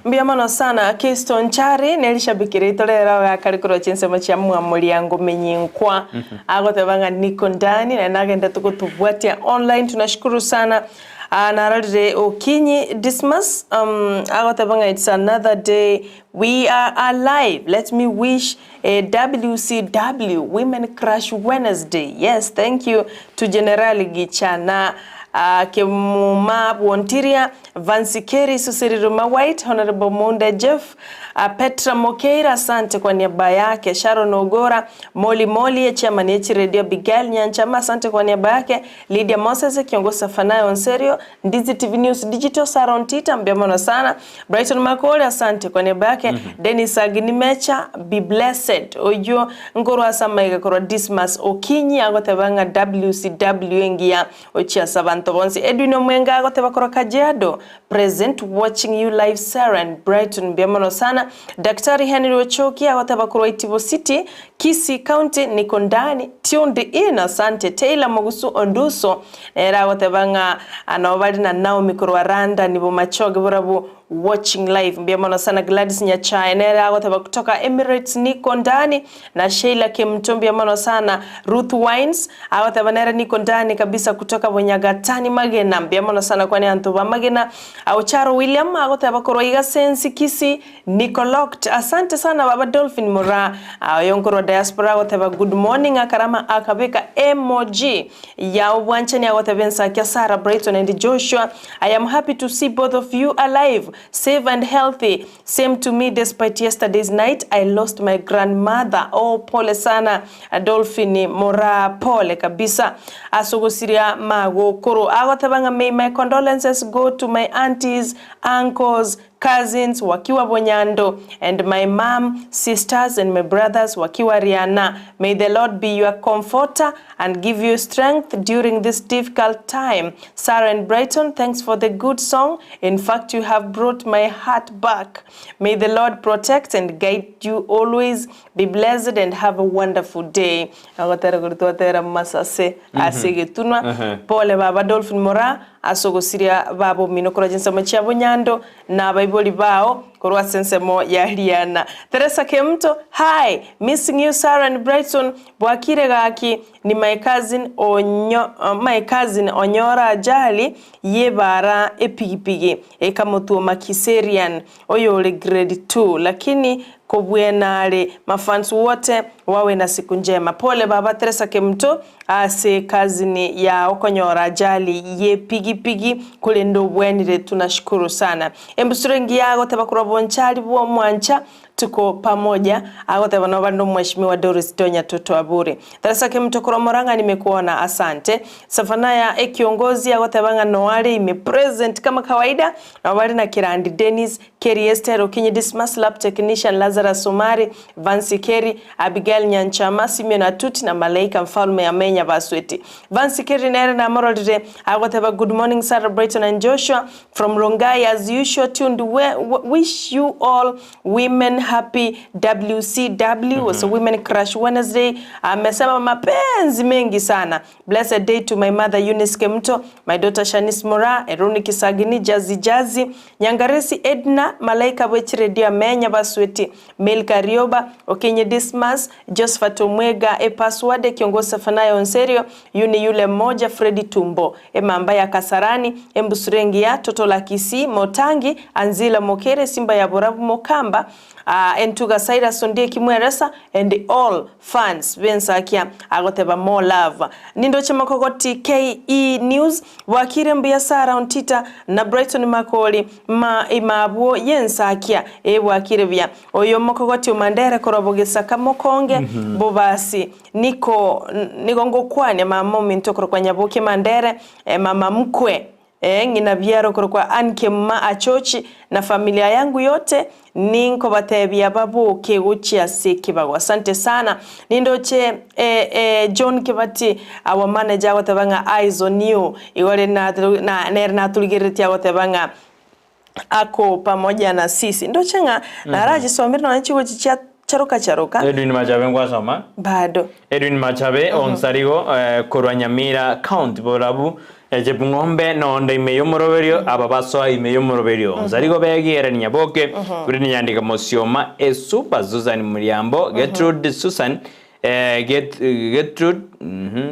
Mbia mano sana Kiston Chari nelishabikire itolera wakarikoro chense machia mwamuli yangu menyinkwa agote banga niko ndani na nagenda tukutubwatia online. Tunashukuru sana Narade Okinyi Dismas agotabanga it's another day we are alive. Let me wish a WCW Women Crush Wednesday. Yes, thank you to General Gichana Kemuma Wontiria Vansikeri Susiriruma White Honorable Monde Jeff Petra Mokeira asante kwa niaba yake. Sharon Ogora Moli chairman yechi Radio Bigal Nyanchama asante kwa niaba yake. Lydia Moses kiongoza Fanayo Onserio Ndizi TV News Digital Saron Tita mbiamano sana. Brighton Makole asante kwa niaba yake. Dennis Aginimecha be blessed. Oyo ngoro asama kwa Dismas Okinyi agotabanga WCW engia ochia sabanto bonsi. Edwin Omwenga agotabakora Kajiado present watching you live Saran Brighton mbiamano sana. Daktari Henry Ochoki agotabakora Itibo City Kisii County niko ndani tionde ina asante. Taylor Mogusu Onduso era agotabanga anawabali na Naomi Kurwaranda nibo machoge borabu watching live mbiamano sana. Gladys Nyachae nera agotabakora kutoka Emirates niko ndani na Sheila Kimtombi mbiamano sana. Ruth Wines agotabanera niko ndani kabisa kutoka Bonyagatani Magena mbiamano sana kwani antuba Magena Aucharo William agotabakora Iga Sensi Kisii niko locked. Asante sana baba Dolphin Mura yonkoro diaspora agotaba good morning akarama akabeka emoji ya uwanchani agotaba Ensakia Sarah Brighton and Joshua. I am happy to see both of you alive, safe and healthy. Same to me despite yesterday's night I lost my grandmother. Oh pole sana Dolphin Mura pole kabisa. Asogosiria mago koro agotabanga may my condolences go to my aunties, uncles, cousins wakiwa Bonyando and my mom, sisters and my brothers wakiwa Riana. May the Lord be your comforter and give you strength during this difficult time. Sarah and Brighton, thanks for the good song. In fact, you have brought my heart back. May the Lord protect and guide you always. Be blessed and have a wonderful day. Agotera gurtuatera masase asigetunwa. Pole baba Dolphin Mora asogosiria babo minokora jinsa machia Bonyando na Bible bao korwa sensemo ya Riana. Teresa Kemto, hi, missing you Sarah and Brighton. Bwakire gaki ni my cousin Onyora ajali yebara epigipigi ekamotu makiserian oyo ole grade 2 lakini kobwenale mafans wote wawe na siku njema. Pole baba Teresa Kemto ase kazini ya Okonyora ajali ye pigi kule ndo bwenire tunashukuru sana. Embusurengi yago tabakura bonchali bo mwancha tuko pamoja agoteba no bandu mheshimiwa Doris Donya Toto Aburi Teresake Mtokoro Moranga nimekuona asante Safanaya kiongozi agoteba Noari ime present kama kawaida na wali na Kirandi Dennis Keri Esther Okinyi Dismas Lab Technician Lazarus Somari Vansi Keri Abigail Nyanchama Simeon Atuti na Malaika Mfalme Amenya Basweti Vansi Keri nere na moralire agoteba good morning Sarah Brighton and Joshua from Rongai as usual tuned wish you all women happy WCW was a women crush Wednesday amesema mapenzi mengi sana blessed day to my mother Eunice Kemto my daughter Shanice Mora Eruni Kisagini Jazi Nyangaresi Edna Malaika Wechiredia Menya Basweti Melka Rioba Okenye Dismas Josephat Omwega Password kiongozi Safanaya Onserio yule mmoja Freddy Tumbo Mambaya Kasarani Embusurengi ya Toto la Kisii Motangi Anzila Mokere Simba ya Borabu Mokamba Entuga Saira Sondie Kimweresa and all fans Ensakia agoteba more love nindo chemakogoti KE News wakire mbia Sara on Twitter na Brighton Makoli imabwo Ensakia wakire bya oyo makogoti umandere korobogesa kamokonge bobasi niko ngokwane mama mintokoro kwa nyaboke mandere mama mkwe ngina byaro kwa anke mma achochi na familia yangu yote ninko batebya babuke guchia sekibago asante sana nindoche John Kibati our manager watabanga eyes on you iwale na tuligeretia watabanga ako pamoja na sisi ndochenga na raji somira na nchigo chicha charuka Edwin Machabe ngwasoma bado Edwin Machabe onsarigo korwa Nyamira County borabu Jebungombe no nda imeyo moroberio ababaso imeyo moroberio onsarigo begiera nyaboke kuri nyandika mosioma super Susan Muriambo Gertrude Susan Gertrude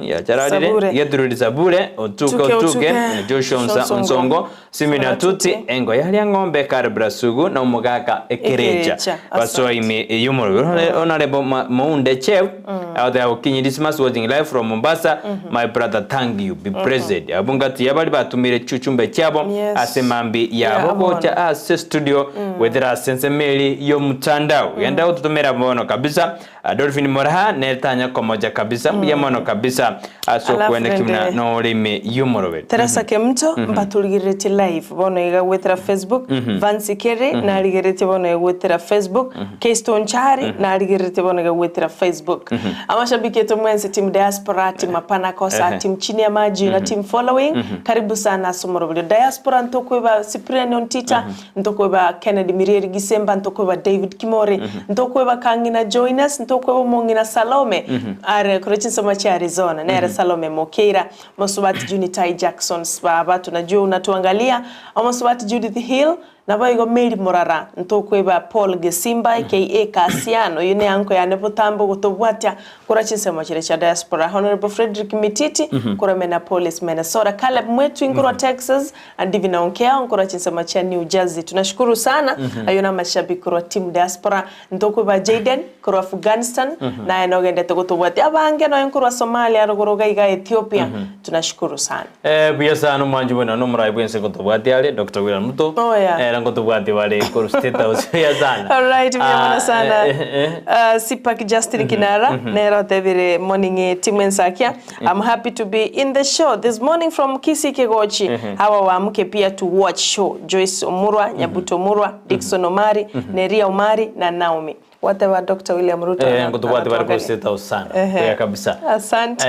ya charade Gertrude Sabure otuke Joshua Nsongo Simina Tuti engo yali ngombe Karbrasugu na umugaka Ekereja baso ime yumoro honorable Mounde Chef out there Okinyi Dismas watching live from Mombasa my brother thank you be present abungati yabali batumire chuchumbe cyabo asemambi yabo bocha studio wethera sensemeli yo mutandao yenda ututumira bono kabisa Dolphin Moraha netanya komoja kabisa yamono kabisa aso kwenda kimna no lime yumorobe Teresake Mto mbatuligirete live bono iga wethera Facebook Vansi Kere na aligirete bono iga wethera Facebook Keystone Chari na aligirete bono iga wethera Facebook amashabiki yetu mwenzi team diaspora team mapana kosa team chini ya maji na team following karibu sana somorobe diaspora ntokweba Cyprian Ontita ntokweba Kennedy Mirieri Gisemba ntokweba David Kimori ntokweba Kangina Joiners ntokweba Mongina Salome are kurachinsa machi Arizona na Salome Mokeira Mosubati Junitai Jackson baba tunajua unatuangalia Mosubati Judith Hill na baigo Mary Morara ntokweba Paul Gesimba aka Kasiano yune anko ya nepotambo gutobwatia kurachinsa machi cha diaspora Honorable Frederick Mititi kura Minneapolis Minnesota Caleb Mwetu ngoro Texas and Divina Onkea kurachinsa machi New Jersey tunashukuru sana ayona mashabiki wa team diaspora ntokweba Jaden kura Afghanistan na enogende tugutobwatia abange no nkuru wa Somalia rugoroga iga Ethiopia tunashukuru sana bia sana mwanjubona no muraibu ense gutobwatia ale Dr. William Muto ngotobwati wale ku state house ya sana all right mwana sana Sipak Justin Kinara nero tevire morning team Ensakia I'm happy to be in the show this morning from Kisii Kegochi hawa waamke pia to watch show Joyce Omurwa Nyabuto Omurwa Dickson Omari Neria Omari na Naomi whatever Dr. William Ruto ngotobwati wale ku state house sana kwa kabisa asante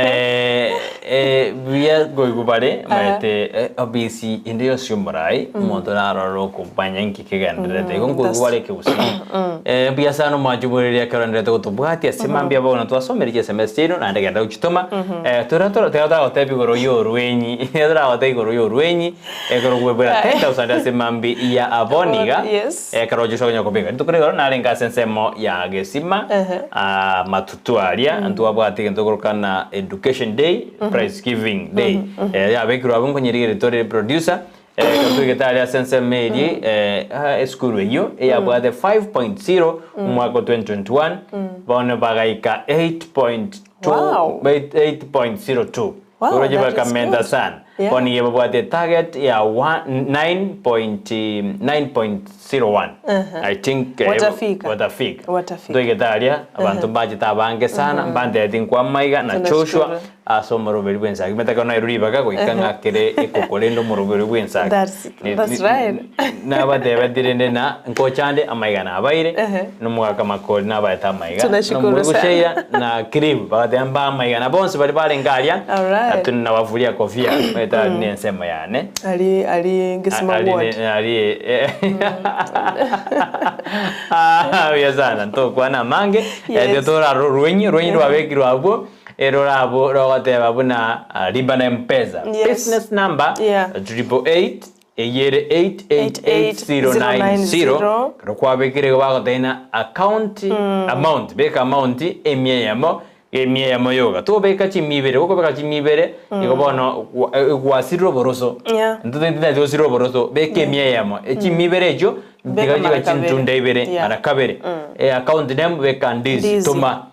bia goigubare maite obisi ndio shumrai modara roko banyanki kigandrete ngogubare ke usi bia sana majuburia karandrete gotobwati asimambia bona twasomerije semestero na ndagenda uchitoma tora otebi goro yo rwenyi tora otebi goro yo rwenyi goro gwebera 10000 asimambi ya aboniga karojo shonya kobega ntukorero na lenga sensemo ya gesima matutuaria ntwabwati ntogorokana education day prize giving day ya bekiro abungo nyirigere tore producer Katuigetalia sense medi school yo ya bwade 5.0 mwaka 2021 bone bagaika 8.2 8.02 Koroje bakamenda sana Koni yebabwate target ya 9.01. I think watafika. Tuigetaria abantu bagitabange sana mbande thinkwa maiga na Joshua asomoroberi bwensa. Kimetaka na iruribaga goikanga kire ikokolendo moroberi bwensa. That's right. Na bateba dirende na nkochande amaiga na abaire no mwaka makoli na baita maiga. No mugusheya na kribu bagatamba amaiga na bonse bali bali ngalia. Tunna wavulia kofia meta nensema yane. Ali ngisema word. Yazana to kwana mange etora ruinyi rwabekirwa abo erorabo rogoteba buna riba na mpesa business number 888 888090 rokwabekire bagotena account amount beka amount emyeyamo yoga to beka chimibere uko beka chimibere ikobono gwasiro boroso ndende dosiro boroso beka emyeyamo chimibere ejo beka chintunde ibere arakabere account name beka Ndizi tuma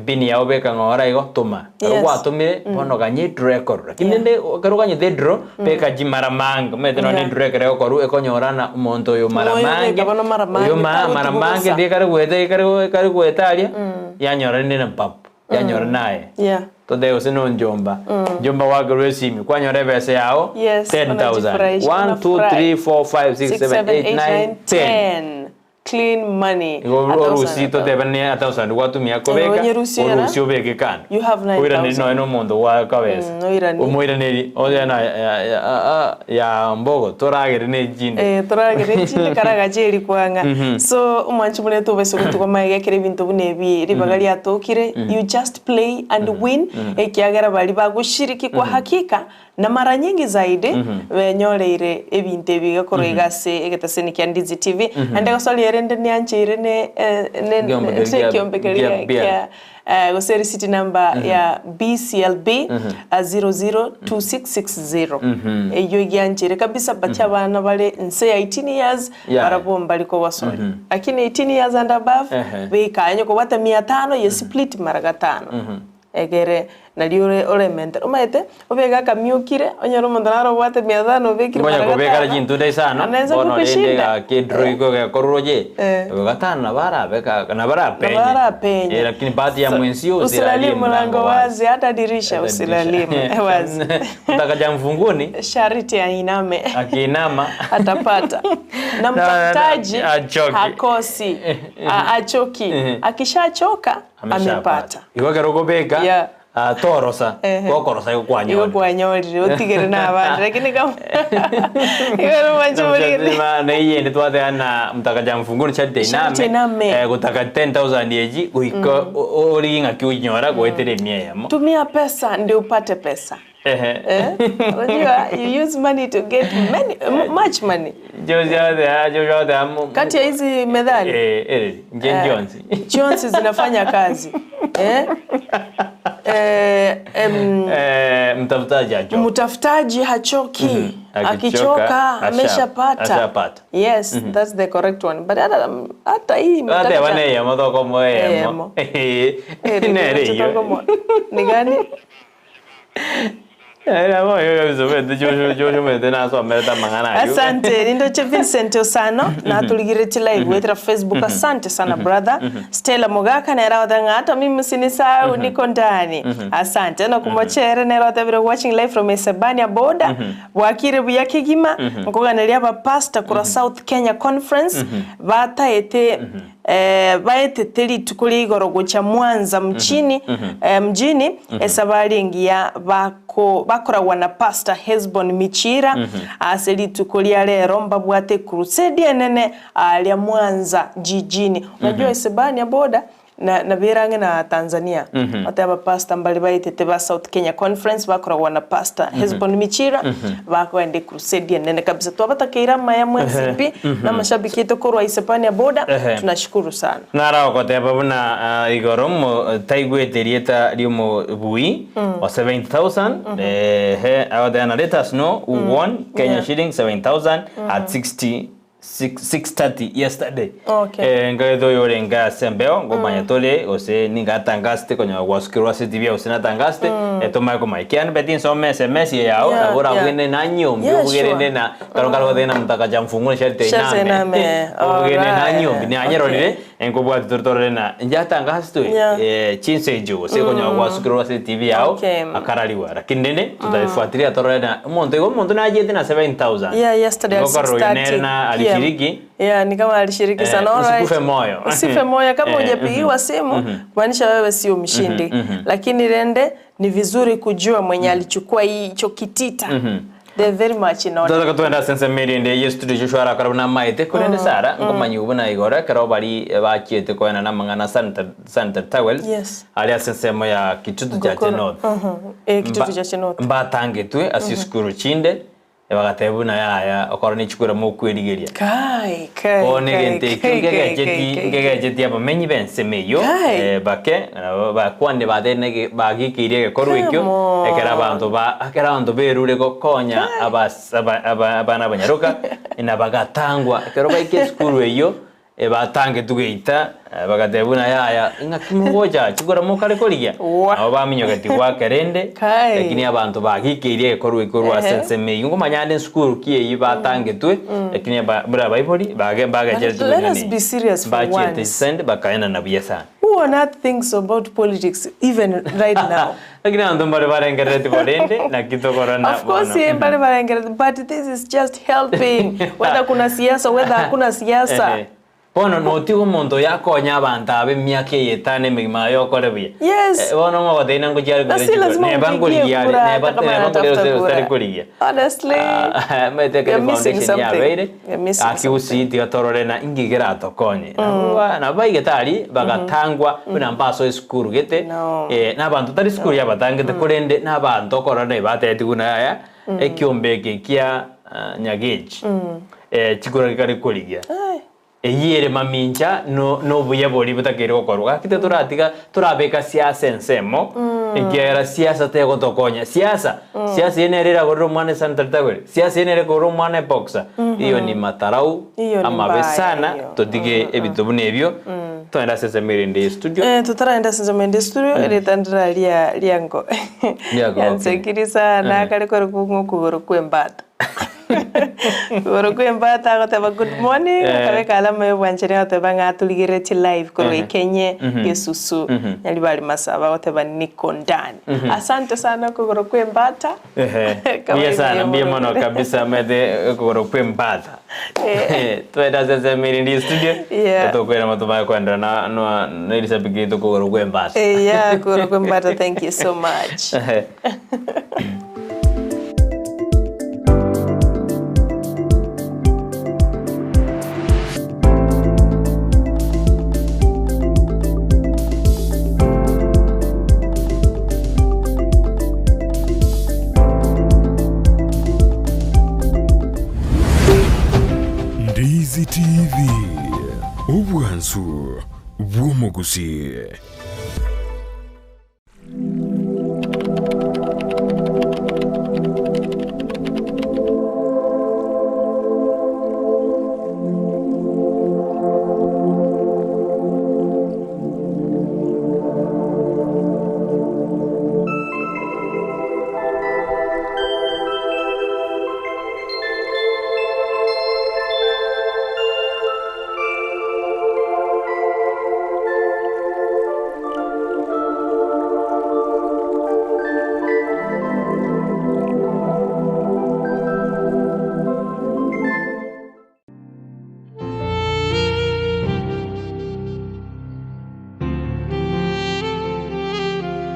bini yao beka ngora igo tuma rwa tumire bono ganye record lakini nde karuganye the draw beka jimaramanga meteno ni record ko ekonyorana umonto yo maramange yo maramange de karugwetaria yanyora ni pap yanyora naye tode usino njomba wagwe simi kwanyora bese yao 10,000 1 2 3 4 5 6 7 8 9 10 clean money. Orusito tebane atausandi watumia kobeka orusio beke kan. You have 9,000. Oira no mondo wa kabeza. Omoira neri oyana ya mbogo toragere ne jinde. Toragere jinde karaga jeri kwanga. So umanchi mune to beso kutuko maige kire bintu bunebi ribagali atokire. You just play and win. Ekiagara bali bagushiriki kwa hakika na mara nyingi zaidi wenyoleire ebinte bigakoro igase egetaseni kya Ndizi TV ande gasoli erende nyanchire ne kyombekeri Gusii city number ya BCLB 002660 eyo igyanchire kabisa bacha bana bale nse ya 18 years barabomba liko wasoli lakini 18 years and above bekanyo ko bata 500 ye split mara 5 egere na liure element umaete obega kamyukire onyoro mondaro bwate 500 obekire mara obega jintu dai sana bono lendega ke droigo ga koroje gatana bara beka na bara penye lakini baadhi ya mwenzio usilalie mlango wazi hata dirisha usilalie wazi utakaja mfunguni shariti ainame akinama atapata na mtafutaji hakosi achoki akishachoka amepata iwage rogobeka torosa kokorosa kwanyori utigere na abandi lakini kama igero manjuri na yende twade ana mtakaja mfunguni chate name gutaka 10,000 yeji uiko oringa kiunyora goetere mieyamo tumia pesa ndio upate pesa unajua you use money to get much money Jojo kati ya hizi methali Jones zinafanya kazi mtafutaji hachoki akichoka ameshapata yes that's the correct one but hata hii hata wane ya moto como emo ni gani asante nindo che Vincent Osano na tuligireti live wetra Facebook asante sana brother Stella Mogaka na rawadanga hata mimi sinisahau niko ndani asante na kumochere na rawadavira watching live from Esabania border wakire buyakigima ngoganelia ba pastor kura South Kenya conference bataete baeteteri tukuli igorogo cha Mwanza mjini esabalingia bakora wana pastor Hezbon Michira aseli tukulia lero mbabwate crusade nene alia Mwanza jijini unajua Esabania boda na birange na Tanzania ataba pastor mbali baitete ba South Kenya conference bakora wana pastor Hezbon Michira bakwende crusade nene kabisa twabata keirama ya mwezi na mashabiki yetu kwa Esabania boda tunashukuru sana nara ko teba buna igoromo taigweterieta limo bui wa 7,000 awada let us know who won Kenya shilling 7,000 at 6:30 yesterday. Ngaedo yorenga sembeo ngomanya tole ose ninga tangaste konya waskirwa se divia ose na tangaste tuma ko mai kian betin so SMS yao na bora bugene na nyom bugene na karo de na mtaka jamfungu sherte iname bugene na nyom ni anyero ni enko bwa tortore na njata ngastu chinse jo se ko nyawa sukiro se TV yao akaraliwa lakini nene tutaifuatilia torore na monto na jeti na 7000 yesterday at 6:30 na alishiriki ni kama alishiriki sana usife moyo usife moyo kama hujapigiwa simu maanisha wewe sio mshindi lakini rende ni vizuri kujua mwenye alichukua hicho kitita they very much in order Totaka tuenda sense media inde studio Joshua karabuna maite kurende sara ngomanyi ubuna igora karo bari bakiete koena na mangana center towel ali sense moya kitutu cha Chenot kitutu cha Chenot mbatangitwe asiskuru chinde bagatebuna yaya okoroni chikura mu kwirigeria kai onegente ngege aba menyi bense meyo bake bakwande badene bagikiriye korwikyo ekera bantu berure gokonya abana banyaruka ina bagatangwa ekero baike skuru eyo batange tugeita bagatebuna yaya ingakimugoja chikura mu kare korigia abo baminyogati wa karende lakini abantu bagikiriye korwa sense meyo ngomanyande skuru kiye batange twe lakini bra baiboli baga jetu let us be serious for once send bakaena na biasa who are not thinks about politics even right now lakini ando mbale barengere tibolende na kitokora of course mbale barengere but this is just helping whether kuna siasa whether hakuna siasa Bono notigo mondo yako nyabanta abe miake yetane mimayo korebi. Yes. Bono mo badena ngo jari ne bangoli yari ne batere kuriya. Honestly. Mete ke foundation ya beire. Aki usi digatorore na ingigera tokonye. Na bayigetari bagatangwa bina mbaso iskuru gete. Na bantu tari skuru ya batangete kurende na bantu korone batete kuna ya ekyombeke kia nyageji. Chikura kari kuriya. Eyere maminja no buye boli butakere gokorwa kite turatiga turabeka siasa ensemo egera siasa te gotokonya siasa yenerera gorro mane center tawel siasa yenere gorro mane boxa iyo ni matarau amabesana todige ebitobune ebyo toenda sese mirinde studio tutaraenda sese mirinde studio eretandira liango yansekirisa na kale kore kugoro kwembata Urukwembata goteba good morning kabeka alama yo bwanjere goteba ngatuligire ti live kuri Kenya Yesusu yali bali masaba goteba niko ndani asante sana kurukwembata Bia sana bia mono kabisa mede kurukwembata twenda sasa mirindi studio tutokwera matuma kwenda na nilisa bigito kurukwembata kurukwembata thank you so much Ndizi TV Ubwansu Gusii.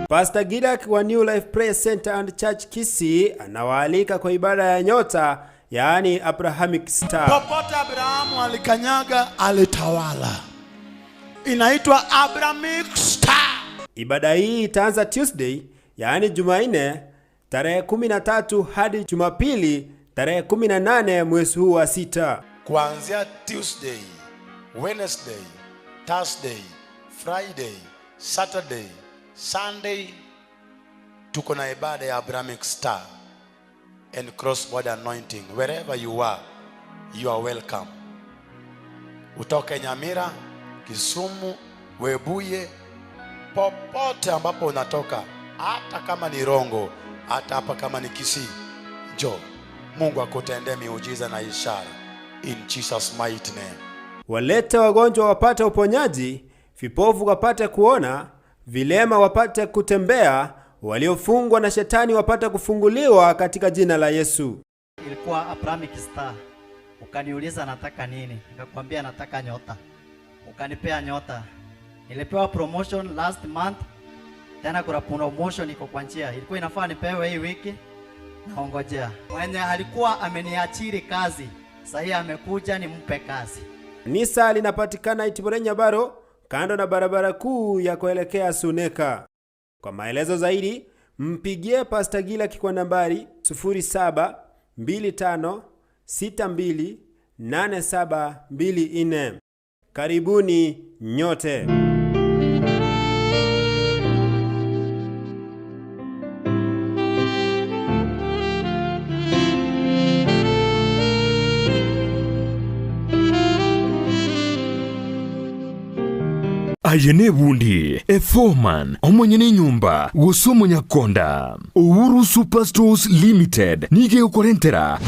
Pastor Gidak wa New Life Prayer Center and Church Kisii anawaalika kwa ibada ya nyota, yaani Abrahamic Star. Popote Abrahamu alikanyaga alitawala. Inaitwa Abrahamic Star. Ibada hii itaanza Tuesday, yaani Jumanne tarehe 13 hadi Jumapili tarehe 18 mwezi huu wa 6. Kuanzia Tuesday, Wednesday, Thursday, Friday, Saturday, Sunday tuko na ibada ya Abrahamic Star and cross border anointing. Wherever you are welcome. Utoke Nyamira, Kisumu, Webuye, popote ambapo unatoka, hata kama ni Rongo, hata hapa kama ni Kisii, njoo. Mungu akutendee miujiza na ishara in Jesus mighty name. Walete wagonjwa wapate uponyaji, vipofu wapate kuona, vilema wapate kutembea, waliofungwa na shetani wapate kufunguliwa katika jina la Yesu. Ilikuwa Abrahamic Star. Ukaniuliza nataka nini? Nikakwambia nataka nyota. Ukanipea nyota. Nilipewa promotion last month. Tena kuna promotion iko kwa njia. Ilikuwa inafaa nipewe hii wiki. Naongojea. Mwenye alikuwa ameniachiri kazi, sasa amekuja nimpe kazi. Kanisa linapatikana Itibore Nyabaro, kando na barabara kuu ya kuelekea Suneka. Kwa maelezo zaidi, mpigie Pastor Gila kwa nambari 0725628724. Karibuni nyote. Ayene bundi, foreman, omwenyene nyumba, Gusii Nyakonda. Uhuru Superstores Limited, nige ukorentera,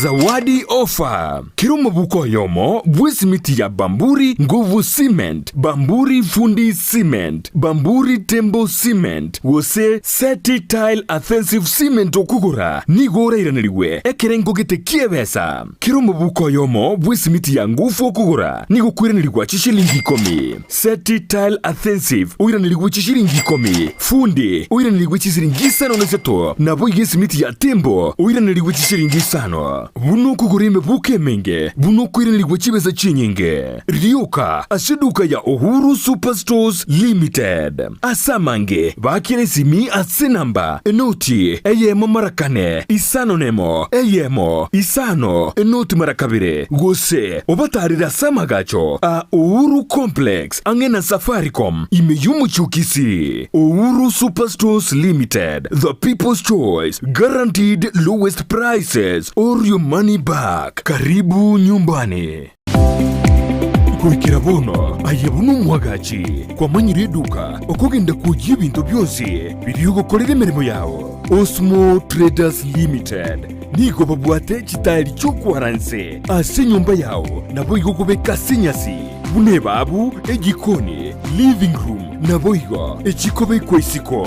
zawadi offer. Kirumo buko yomo, bwisimiti ya Bamburi Nguvu Cement, Bamburi Fundi Cement, Bamburi Tembo Cement, wose Seti Tile Offensive Cement okugura, nigora iraniriwe, ekerengo gete kiebesa. Kirumo buko yomo, bwisimiti ya Nguvu okugura, nigo kwiranirwa chishilingi 10. Seti Tile Offensive uiranirigwe chishiringi 10. Fundi uiranirigwe chishiringi 5 nabo igesimiti ya Tembo uiranirigwe chishiringi 5. Buno kugurime buke menge buno kwiranirigwe chibeza chinyinge. Ryoka asiduka ya Uhuru Superstores Limited. Asamange bakire simi asenamba enoti eyemo marakane isano nemo eyemo isano enoti marakabire gose obatarira samagacho a Uhuru Complex angena Safaricom imeyumu chukisi. Uhuru Superstores Limited, the people's choice, guaranteed lowest prices or your money back. Karibu nyumbani. Kuikira bono ayabuno mwagachi kwa manyire duka okugenda kujya ibintu byose biri gukorera imirimo yawo. Osmo Traders Limited nigo babwate kitali cyo kwaranse ase nyumba yawo nabo igukubeka sinyasi bune babu egikoni living room nabo igo ekikobe kwesiko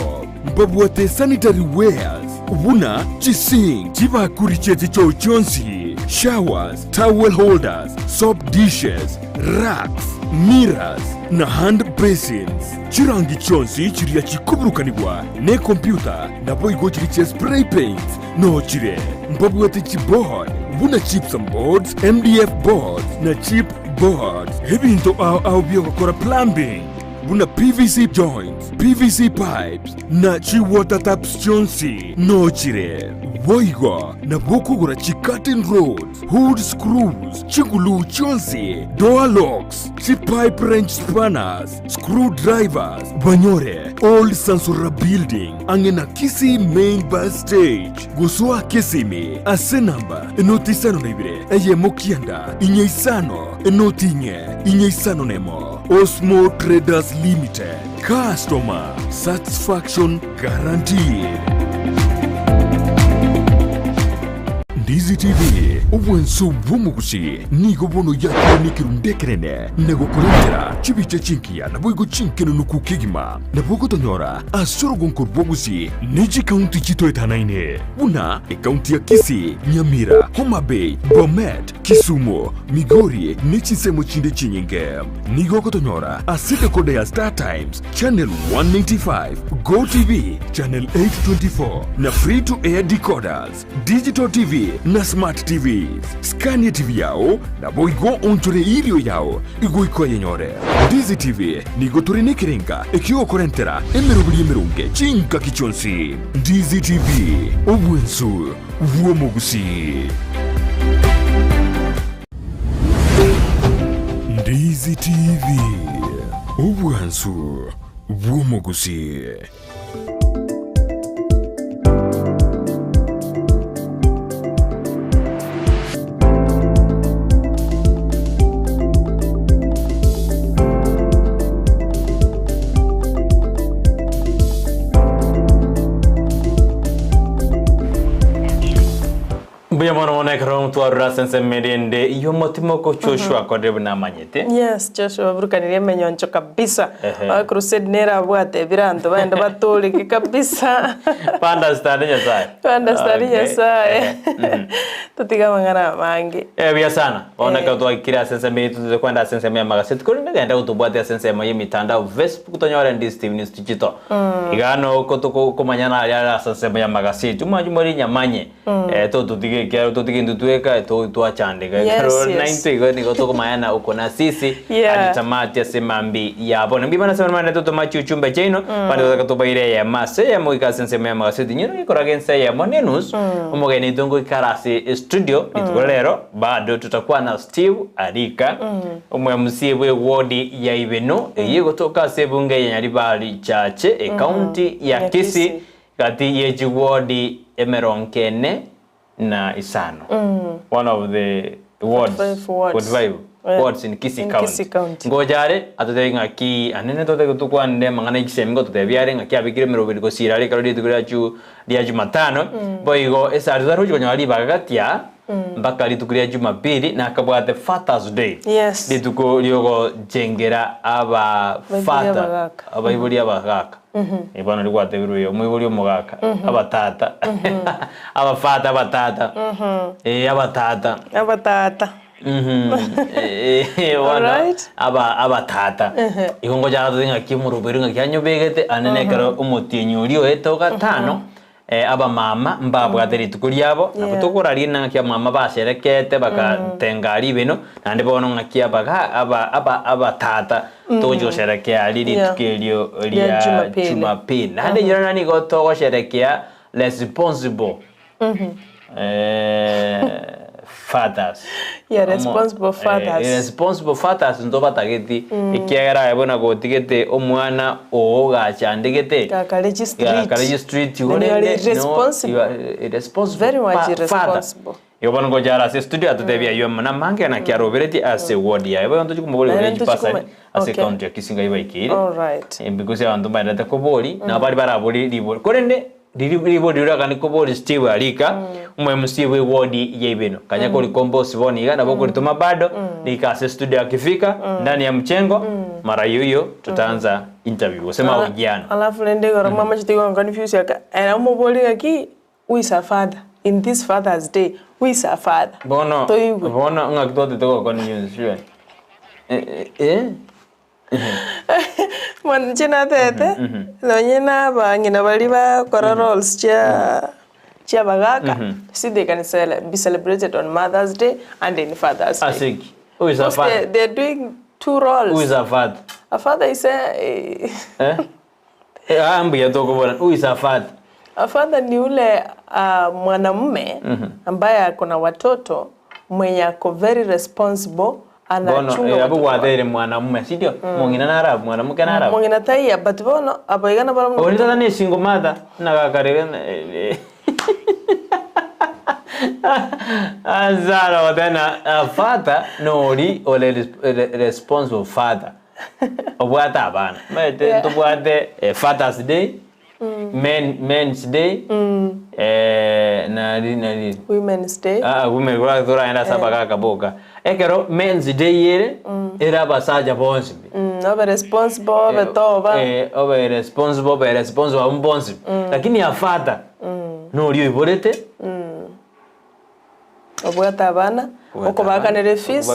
babwate sanitary wares ubuna chising chibakuri chete cyo cyonsi showers, towel holders, soap dishes, racks, mirrors na hand basins. Chirangi chonsi chiriya chikuburukanibwa ne computer nabo igo chiri spray paints no chire mbabwate chibord buna chips and boards, MDF boards na chip boards. Hebinto au biokora plumbing buna PVC joints, PVC pipes na chi water taps chonsi no chire boigo na bokugura chi curtain rods, hood screws, chigulu chonsi, door locks, chi pipe wrench spanners, screwdrivers, banyore old Sansura building angena Kisii main bus stage gusua Kisimi asenamba enotisano nebire eye mokianda inyeisano enotinye inyeisano nemo. Osmo Traders Limited, customer satisfaction guaranteed. Ndizi TV ubwenso bw'umugusi nigo bono yakira nikirundekerene nego kurengera chibice chinkiya nabo igo chinkeno nukukigima nabo gotonyora asoro gonkor bwogusi niji county chito etanaine buna county ya Kisii, Nyamira, Homa Bay, Bomet, Kisumu, Migori nichisemo chinde chinyinge nigo gotonyora asite kode ya Star Times channel 195, Go TV channel 824 na free to air decoders, digital TV na smart TVs. Scania TV yao na boigo onchore ilio yao igo iko yenyore. Ndizi TV nigo turine kirenga ekio korentera emerubuli emerunge chinka kichonsi. Ndizi TV obwensu vuomogusi. Ndizi TV obwensu vuomogusi. mono krom twarura sense medende iyo motimo ko Joshua ko debna manyete. Yes, Joshua burukanire menyoncho kabisa. Crusade nera bwate birando baenda batolike kabisa. Panda stari nyasai. Panda stari nyasai. Tutiga mangana mangi. Bia sana. Ona ka to akira sense medu tuze kwenda sense ya magazeti ko ndenda utubwate sense ya mitandao Facebook tonyora Ndizi TV News digital. Igano ko to kumanyana ala sense ya magazeti. Umajumori nyamanye. To tutige kero to tutige tuweka to tuachandika. Kero 90 ni ko mayana uko na sisi hadi tamati ya semambi yabo. Na mbibana sema mwana to machi chumba chino pande za to baire ya mase ya moika sense ya magazeti nyino ikora gense ya monenus umogeni dongo ikarasi studio itukolero bado tutakuwa na Steve Arika umwe msiwe wodi ya Ibeno yego toka sebunge ya Nyaribali chache county ya Kisii kati yeji wodi Emeronkene na Isano. One of the wards in Kisii County. Ngojare atode ngaki anene tote kutukwa nde mangana ikisemingo tote biare ngaki abikire merobiri ko sirali karodi tukira chu dia Jumatano boigo esariza rujo nyali bagatia mpaka litukuria Jumapili na kabwate Father's Day. Yes. Lituko lyogo jengera aba fata aba ibuli abagaka. Ibana likwate biruyo mwibuli omugaka abatata. Aba fata abatata. Abatata. Alright. Abatata. Ikongo jara tuzinga kimurubiri ngakanyobegete anene karo umutinyo eto gatano. Aba mama mbabwateri tukuliabo nakutokora rina kya mama basherekete bakatengali bino nande bono ngakia baga aba tata tojo sherekea lili tukilio lia Jumapili nande jirana ni goto sherekea responsible fathers. Yeah, responsible fathers. Responsible fathers ndo batageti ikiagara yabona go tigete omwana o gachandegete Kaleji Street responsible very much irresponsible. Yobona go jara se studio atotebia yo na mange na kya robereti ase ward ya yabo ndo kumubole range pasa ase county ya Kisinga ibaikiri. All right. Because ya ndo baada kuboli na bali baraboli liboli korende Dili kani kuboli Steve Arika umwe msiwe wodi ya Ibeno kanya kuli kombo sivoni na boko lituma bado nikase studio akifika ndani ya mchengo mara hiyo tutaanza interview usema ujana alafu nende gora mama chitigo confuse yaka era umoboli aki who is our father in this Father's Day who is our father bono ngakitote to ko news sure Mon chena tete lonyena bangina bali ba kora roles cha bagaka see they can be celebrated on Mother's Day and in Father's Day. Asiki who is a father? They're doing two roles. Who is a father? A father is a ambi ya toko bwana who is a father? A father ni ule mwanamume ambaye akona watoto mwenye ako very responsible. Bono abu wadere mwanamume sidio mungina na Arab mwanamuke na Arab mungina taiya but bono abaigana bara mungina tata ni single mother na gakarebe azara wadana father nori ole responsible father obwata abana mete tobwate Father's Day Men's Day nari Women's Day women kwa thora enda sabaka kaboka ekero Men's Day yere era basaja bonsi obe responsible obe toba obe responsible umbonsi lakini ya father no rio iborete obwata abana okubakanire fees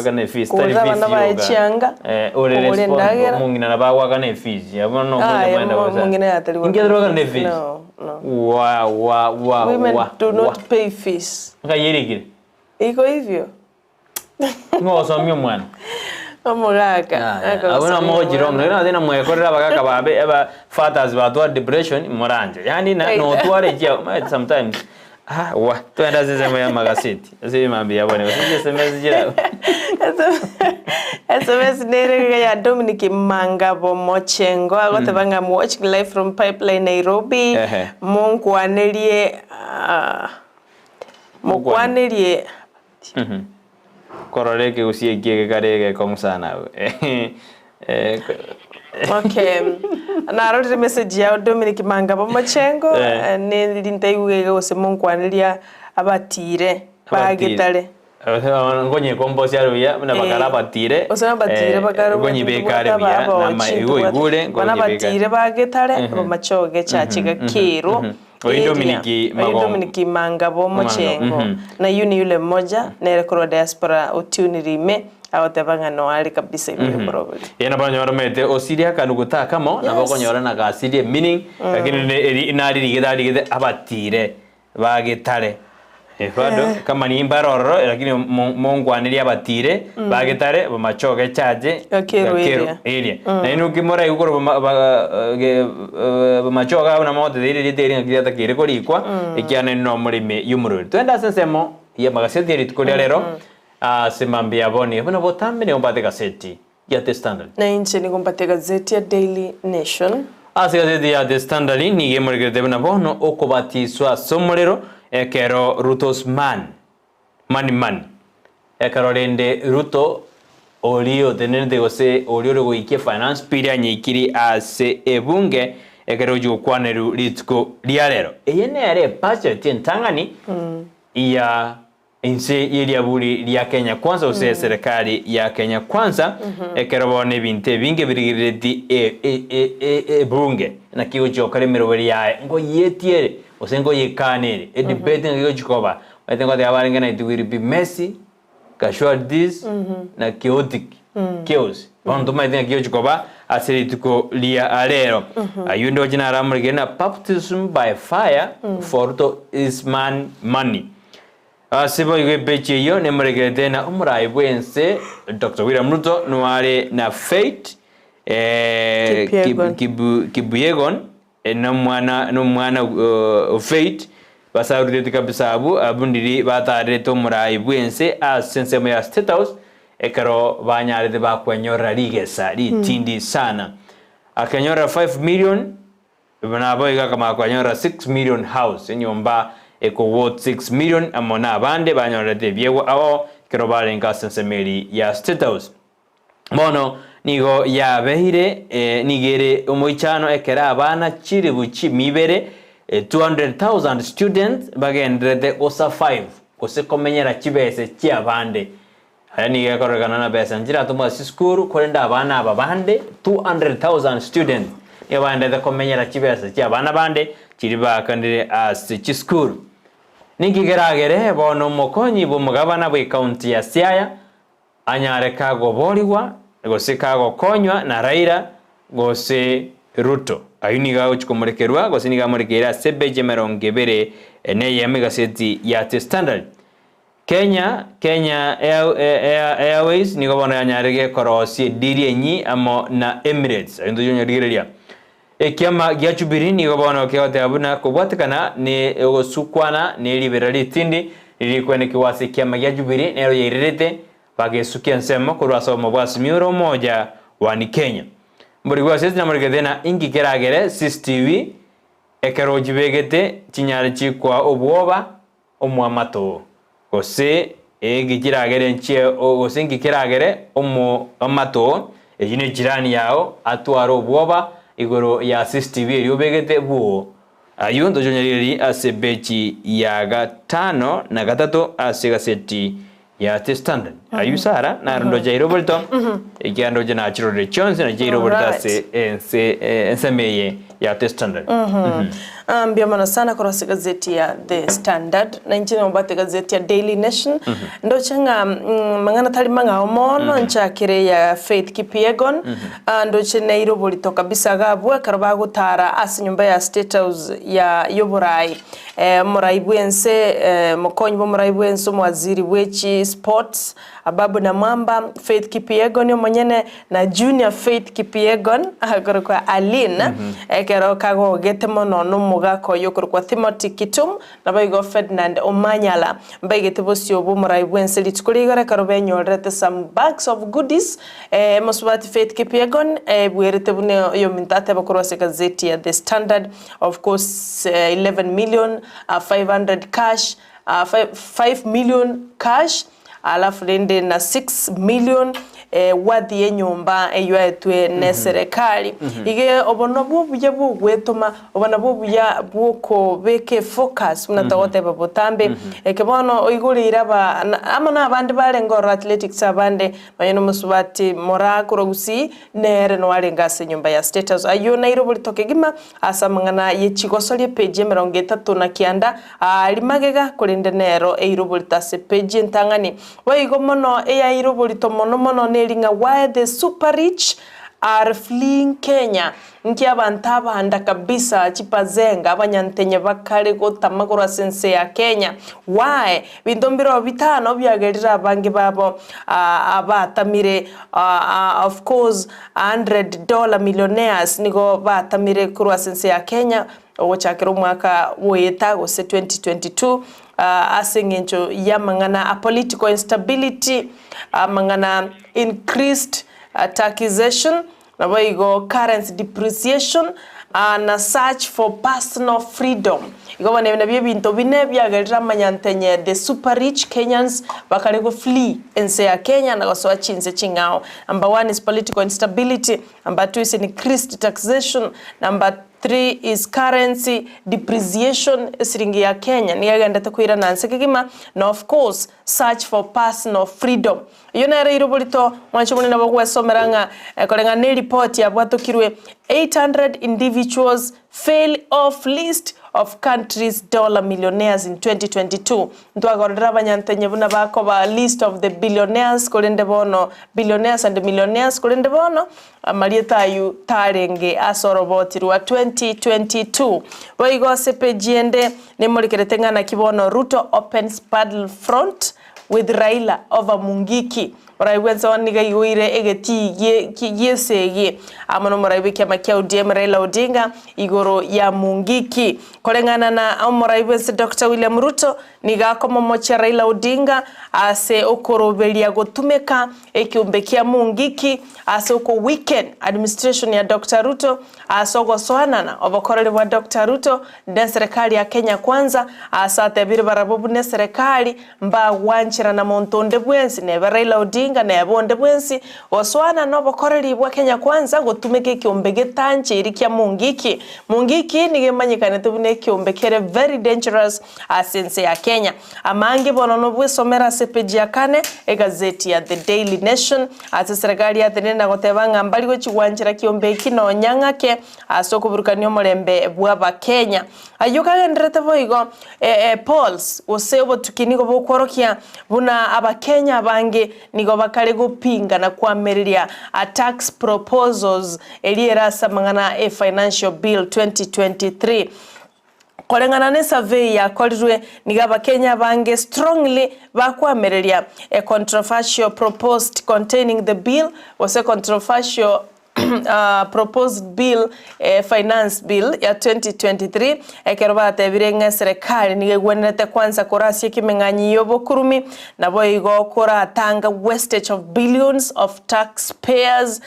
kuza abana bayichanga ore responsible mungina nabawakane fees yabona no kwenda basa mungina yatali ingedroga ne fees wa women do not pay fees ngayirigire iko hivyo ngoso myo mwana omugaka abona mojiro mna na mwekorera bagaka babe aba fathers batwa depression moranje yani no tware je sometimes wa twenda zisema ya magazeti sisi mambi yabone usije SMS jira SMS nere ya Dominic Mangabo Mochengo agote banga watching live from Pipeline Nairobi mukwanerie kororeke usie kiege karege kongsana okay na rode message ya Dominic Mangabo Mochengo ne lintaiwege ose munkwaneria abatire bagitare ngonye kombosi aruya na bakara batire osana batire bakaro ngonye bekare biya na maigo igure ngonye batire bagitare bamachoge chachiga kero Dominiki Mangabo Mochengo na yule mmoja na ile diaspora otunirime awatebanga no ali kabisa ile probably yana banyora mete osiria kanuguta kamo na bakonyora na gasirie meaning lakini inari rigida abatire bagitare efado kama ni imbaroro lakini mongwaniria abatire bagitare bamachoge chaje kero area na inu kimora igoro bamachoga na mote dire dire ngirata kire korikwa ikiana no murime yumururi twenda sensemo ya magaseti ritikoria rero simambia boni bana botambe ne ombate gazeti ya The Standard na inche ni gombate gazeti ya Daily Nation gazeti ya The Standard ni gemurigete bana bono okobatiswa somorero ekero Ruto's man ekero rende Ruto olio tenende gose olio go ike finance piria nyikiri ase ebunge ekero jukwaneru litko liarero eyene are budget entangani ya inse iria buri lia Kenya kwanza use serikali ya Kenya kwanza ekero bone binte binge birigireti bunge na kiujo karemeroberi yae ngo yetiere osengo yekanere debate ngo chikoba batengo de abaringa na it will be messy casualties na chaotic chaos bando mai tenga kiujo chikoba aserituko lia alero ayundo jina ramurige na baptism by fire for to is man money sibo igwe beche yo ne muregete na umurai bwense Dr. William Ruto nuare na Faith Kibuyegon no mwana Faith basarudete kabisa abundiri batare to murai bwense asensemo ya State House ekaro banyare de bakwenyora rigesa ritindi sana akanyora 5 million banabo iga kama akwenyora 6 million house nyomba eko worth 6 million amona abande banyorete byewo awo kero barenga sensemeri ya State House mono nigo ya behire nigere omoichano ekera abana chiri buchi mibere 200,000 students bagendrete osa 5 kose komenyera chibese chi abande hani yakoragana na besa njira tuma school korenda abana ababande 200,000 students yabande de komenyera chibese chi abana bande chiriba kandire as chi school nikigeragere bono mokonyi bomugabana bwe county ya Siaya anyare kago boriwa gose kago konywa na Raila gose Ruto ayuniga uchikomurekerwa gose niga murekera sebeje merongebere ne yeme gazeti ya The Standard Kenya Airways nigo bona anyarege korosi diri enyi amo na Emirates ayindo jonyo digereria ekiama giachubiri nigo bona okeote abuna kubwatikana ni ogosukwana ni liberali tindi ilikwene kiwasi kiama giachubiri nero yerirete bagesukia nsemo kurwasa mabwasi miuro moja wani Kenya mburiwa sezi na murigedena ingi keragere CCTV ekero jibegete chinyari chikwa obwoba omwamato gose egikiragere nchie gose ngikiragere amato ejine jirani yao atwaro obwoba igoro ya CCTV eriobegete buo ayundo jonyeri asebechi ya gatano na gatatu asegazeti ya The Standard ayusara na rondo jairo bolto ikiando jana chirode chonse na jairo bolta se ensemeye ya The Standard ambia mana sana kwa gazeti ya The Standard na nchini mbate gazeti ya Daily Nation ndo changa mangana tali manga omono nchakire ya Faith Kipyegon ndo chene iroboli toka bisa gabwe karabago tara asi nyumba ya State House ya Yoborai Morai Bwense mokonyi bo Morai Bwense mwaziri wechi sports ababu na mwamba Faith Kipyegon mwenyene na Junior Faith Kipyegon kwa Alina ekero kago getemo no mugako yokorwa Timothy Kitum na baigo Ferdinand Omanyala mbaigete bosio bo Morai Bwense litukurigara karobenyo rete some bags of goodies mosubati Faith Kipyegon bwerete bune yo mintate bakorwa gazeti ya The Standard of course 11 million 500 cash 5 million cash alafu lende na 6 million wathi nyumba eyo etwe ne serikali ige obono bubuya bugwetuma obona bubuya buko beke focus munatagote babutambe ekebono oigurira ba amana abandi bare ngoro athletics abande mayeno musubati morakuro Gusii nere no arengase nyumba ya status ayo nairo bulitoke gima asamangana yechigosolie page 39 alimagega kulinde nero eirobulitase page ntangani waigo mono eyairobulito mono nelinga why the super rich are fleeing Kenya nkia bantaba handa kabisa chipazenga abanyantenye bakare gotamagora sense ya Kenya why bindombiro bitano byagerira abangi babo abatamire of course $100 millionaires nigo batamire kurwa sense ya Kenya ogochakira mwaka weta gose 2022 asengencho yamangana a political instability mangana increased taxation nabaigo currency depreciation na search for personal freedom igo bane bine bintu bine byagerira manyantenye the super rich Kenyans bakare go flee ense ya Kenya na gosoa chinse chingao. Number 1 is political instability, number 2 is increased taxation, number 3 is currency depreciation siringi ya Kenya ni yagenda takwira nanse kigima na of course search for personal freedom. Yona rero bulito mwanchumuni nabo kwesomeranga kolenga ne report ya bwatukirwe 800 individuals fail off list of countries dollar millionaires in 2022. Ntwagorera abanyantenye buna bako ba list of the billionaires kolende bono billionaires and millionaires kolende bono amalieta yu tarenge asorobotirwa 2022. Boigo sepejiende nemolikeretenga na kibono Ruto opens paddle front with Raila over Mungiki. Oraiwenza waniga yuire egeti yesege amano moraiwe kama kia UDM Raila Odinga igoro ya Mungiki kolengana na moraiwenza Dr. William Ruto niga kama mocha Raila Odinga ase okorobelia gotumeka ekiumbekia Mungiki ase uko weekend administration ya Dr. Ruto asogo soanana obokorere wa Dr. Ruto na serikali ya Kenya kwanza asate bire barabobu ne serikali mba wanchira na montonde bwensi ne Raila Odinga na yabonde bwensi oswana nobokoreri bwa Kenya kwanza gotumeke kiombege tanche irikia Mungiki nigemanyikane tubune kiombekere very dangerous asense ya Kenya amange bono bwe somera sepeji ya kane egazeti ya The Daily Nation ati serikali ya tenena gotebanga mbali we chiwanjira kiombeki no nyangake asoko burukanyo molembe bwa Kenya ayuka nderete boigo polls osebo tukiniko bokorokia buna abakenya bange nigo bakale gupinga na kwamereria tax proposals elierasa mangana financial bill 2023 kolengana ne survey ya kolirwe nigaba Kenya bange strongly bakwamereria a controversial proposed containing the bill was a controversial proposed bill finance bill ya 2023 ekeroba tebirenga serikali nigegwenete kwanza korasi kimenganyi yobokurumi nabo igo kora tanga wastage of billions of taxpayers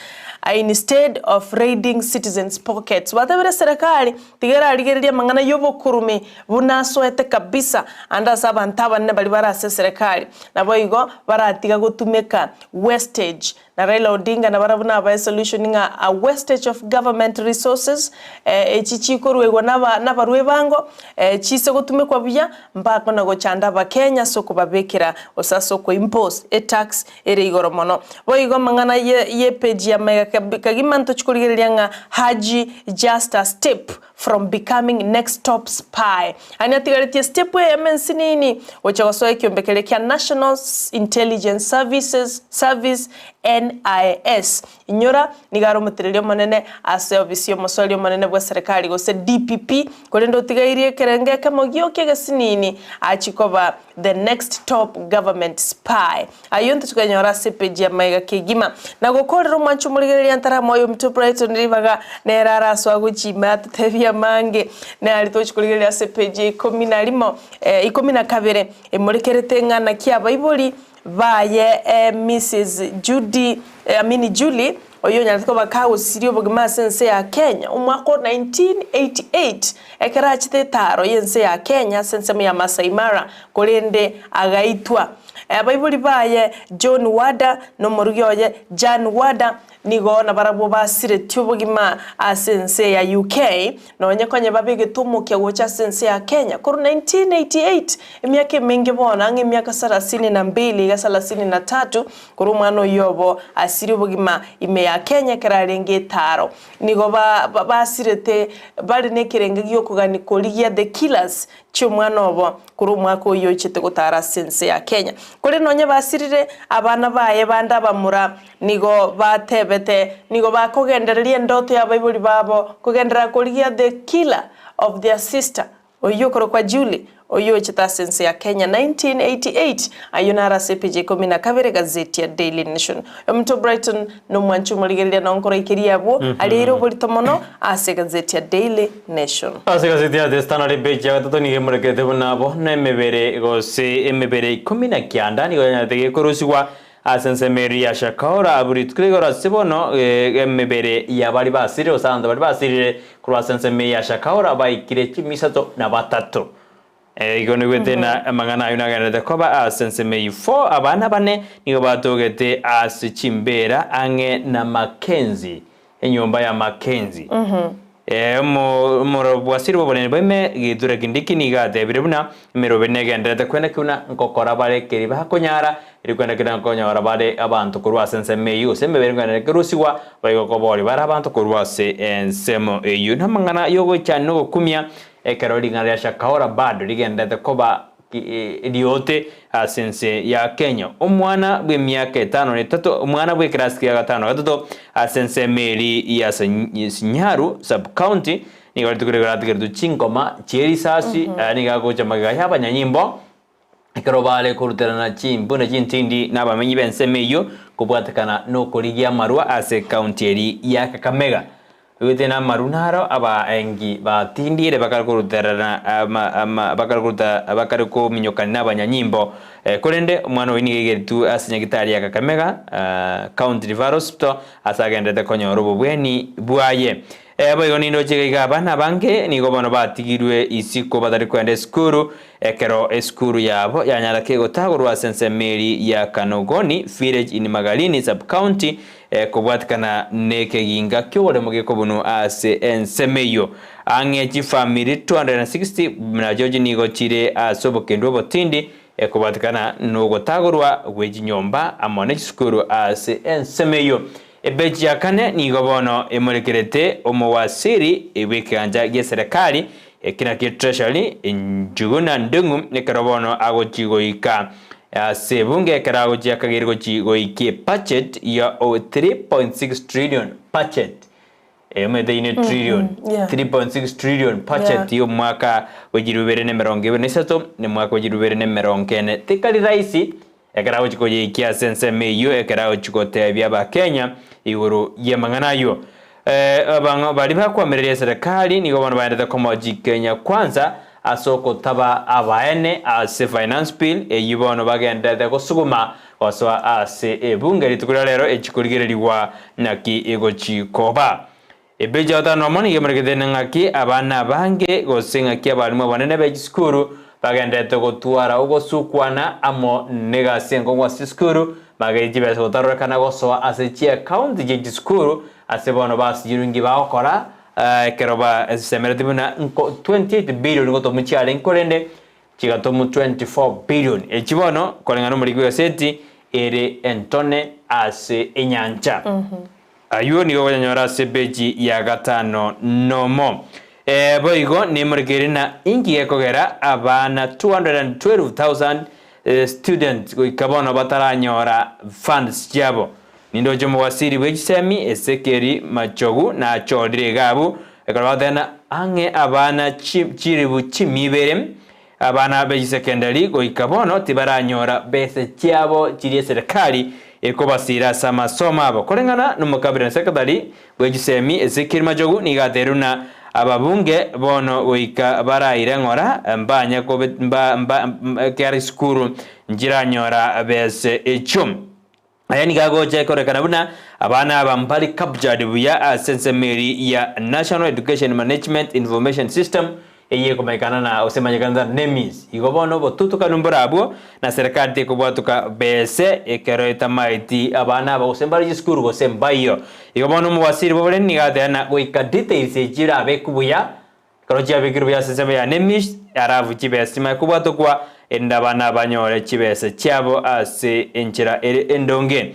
instead of raiding citizens pockets watebere serikali tigera aligereria mangana yobokurumi bunasoete kabisa anda sabantaba ne bali barase serikali nabo igo baratiga gutumeka wastage na Raila Odinga na barabuna ba solutioning a wastage of government resources echichikorwego na barwe bango chise gutume kwa bya mbako na gochanda ba Kenya soko babekera osaso ko impose a tax ere igoro mono boigo mangana ye page ya mega kagimanto chikurigereria Haji just a step from becoming next top spy ani atigareti step we mensinini ochagoso ekiombekere kya National Intelligence Service NIS inyora nigaro mutirelio monene ase obisio mosolio monene bwa serikali gose DPP kolendo tigairie kerenge kamogio kegasinini achikoba the next top government spy ayonte tukanyora sepeji ya maiga kigima na gokorero mwanchu muligereria ntara moyo mtu Brighton rivaga nerara swaguchima tevia mange na alitochikuligereria sepeji 12 emulikerete ngana kia Bible baye Mrs. Julie oyo nyalko bakawo sirio bogima sense ya Kenya umwako 1988 ekera chite taro yense ya Kenya sense ya Masai Mara kolende agaitwa abaibuli baye John Wada no morugyoye Jan Wada nigo na barabo basire tubogima asense ya UK no nyekonye babige tumuke wocha sense ya Kenya kuru 1988 emyaka mingi bona nge myaka 32 ga 33 kuru mwana yobo asiri bogima ime ya Kenya kararenge taro nigo basirete bali nekirenge gyokugani koliya the killers chumwana obo kuru mwako uyo chite gutara sense ya Kenya kuri nonye basirire abana baye banda bamura nigo batebete nigo bakogendereria ndoto ya Bible babo kugendera koliya the killer of their sister oyo koro kwa Julie oyo chita sense ya Kenya 1988 ayunara CPJ 12 gazeti ya Daily Nation mto Brighton no mwanchu muligeria na onkoro ikiria bo aliro bolito mono ase gazeti ya Daily Nation ase gazeti ya The Standard page ya toto ni murekete bonabo na emebere gose emebere 19 ni gonyatege kurusiwa asense meri ya shakaora aburi twigora sibono emebere ya bari basire osanda bari basire kuri asense meri ya shakaora bayikire kimisato na batatu igone gwetena amangana yunaganete koba asense meri 4 abana bane nigo batogete asichimbera ange na Mackenzie enyomba ya Mackenzie mo bwasiri bobone beme gidure kindiki niga debiruna merobene gendete kwena kuna nkokora bare keri bakonyara iri kwena kina nkonyara bare abantu kurwa sense meyu sembe berengana kerusiwa bayigo kobori bara abantu kurwa se ensemo eyu namangana yogo cyane go kumya ekaroli ngara shakahora bado ligendete koba idiote asense ya Kenya omwana bwe myaka 5 omwana bwe class ya 5 asense meri ya Sinyaru sub county ni wali tukuregara tukerdu chinkoma cheri sasi ni gago chamaga ya banyanyimbo ikarobale kuruterana chimbo na chintindi nabamenyi bense meyo kubwatakana no koligia marua ase county eri ya Kakamega witena marunaro aba engi batindire bakaruterana bakaruko minyokana abanyanyimbo kurende umwana winigeritu asinyagitari ya Kakamega county river hospital asagendete konyoro bubweni bwaye abayo nindo chiga abana bange nigo bono batigirwe isiko batari kwende skuru ekero skuru yabo yanyara kego tagurwa sense meri ya Kanogoni village in Magalini sub county kubwatkana nekeginga kyore mugeko bunu ase ensemeyo ange family 260 na George nigo chire asobokendwe botindi kubwatkana nugo tagurwa gweji nyomba amone skuru ase ensemeyo ebeji yakane nigo bono emurekerete omowasiri ebekanja ya serikali kina ki treasury njuguna ndungu nekarabono agochigoika sebunge karago jakagirgo chigoike budget ya 3.6 trillion budget emede trillion 3.6 trillion budget yo mwaka wejirubere ne meronge nesato ne mwaka wejirubere ne meronge tekali raisi ekarago chikoyikia sense meyo ekarago chikote bya Kenya iguru yemanganayo abango bali bakwamerera serikali nigo bano baendete komoji Kenya kwanza asoko taba abaene ase finance bill eyibono bagendete gusuguma oswa ase ebunge litukura lero echikurigereriwa naki egochi koba ebeja otano moni yemergede ngaki abana bange gosenga ki abalimo banene be skuru bagendete gotwara ugosukwana amo negasengo ngwa skuru magaji beso tarokana goswa ase chi account je skuru ase bono basirungi baokora keroba semeretibuna 28 billion ngoto muchiale nkorende chigatomu 24 billion echibono kolengano muri kweseti ere entone ase enyancha ayo nigo banyora sebeji ya gatano nomo boigo ni murgerina ingi ekogera abana 212,000 students goikabono bataranyora funds jabo nindo jomo wasiri wejisemi esekeri machogu na chodire gabu ekarwadena ange abana chiribu chimibere abana be secondary goikabono tibaranyora bese cyabo chiri serikali ekobasira sama soma abo kolengana numukabira secondary wejisemi esekeri machogu nigateruna ababunge bono goika baraire ngora mbanya ko kari skuru njiranyora bese echum ayani gagoje korekana buna abana abampali captured buya sensemeri ya National Education Management Information System eye kumaikana na osemanyikana NEMIS igobono botutuka numbura abo na serikali kubwatuka bese ekereta maiti abana aba osembari jiskuru gosembayo igobono muwasiri bobole nigate na goika details ejira abekubuya koroji abekirubuya seseme ya NEMIS aravu chibesima kubwatukwa endabana banyore chibese cyabo ase enchira endonge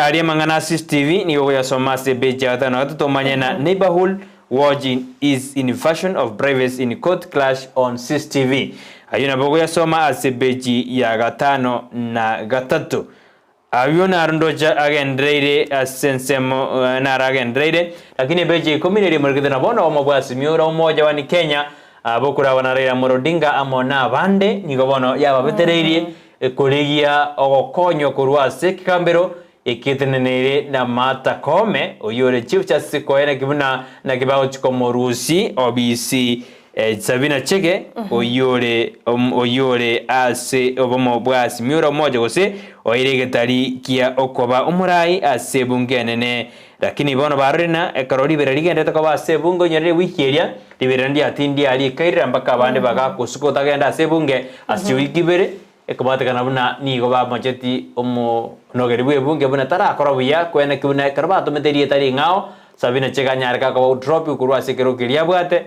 ali mangana CCTV niyo yasoma se beja tano tutomanya na neighborhood watching is in fashion of privacy in court clash on CCTV ayuna bogo yasoma ase beji ya gatano na gatatu ayuna arondoja agendreire asensemo na agendreire lakini beji komineri murigana bono omobwasi miura umoja wa Kenya abokura wanarira murodinga amona abande nigobono yaba betereirie kurigia ogokonyo kurwase kikambero ikitenenere na Mata Kome oyore chief justice koena kibuna na kibao chikomorusi OBC Sabina Chege oyore ase obomo bwasi miura moja gose oiregetari kia okoba umurai ase bungenene lakini bono barina ekarori berarigenda ko base bungo nyere wikieria liberandi atindi ali kaira mpaka abande baga kusuko tagenda ase bunge asiwikibere ekobate kana buna nigo ba macheti omo nogeribwe bunge buna tara akorobuya kwene kibuna karbato meterie tari ngao Sabina Chega nyarka ko drop kurwa sekero kiria bwate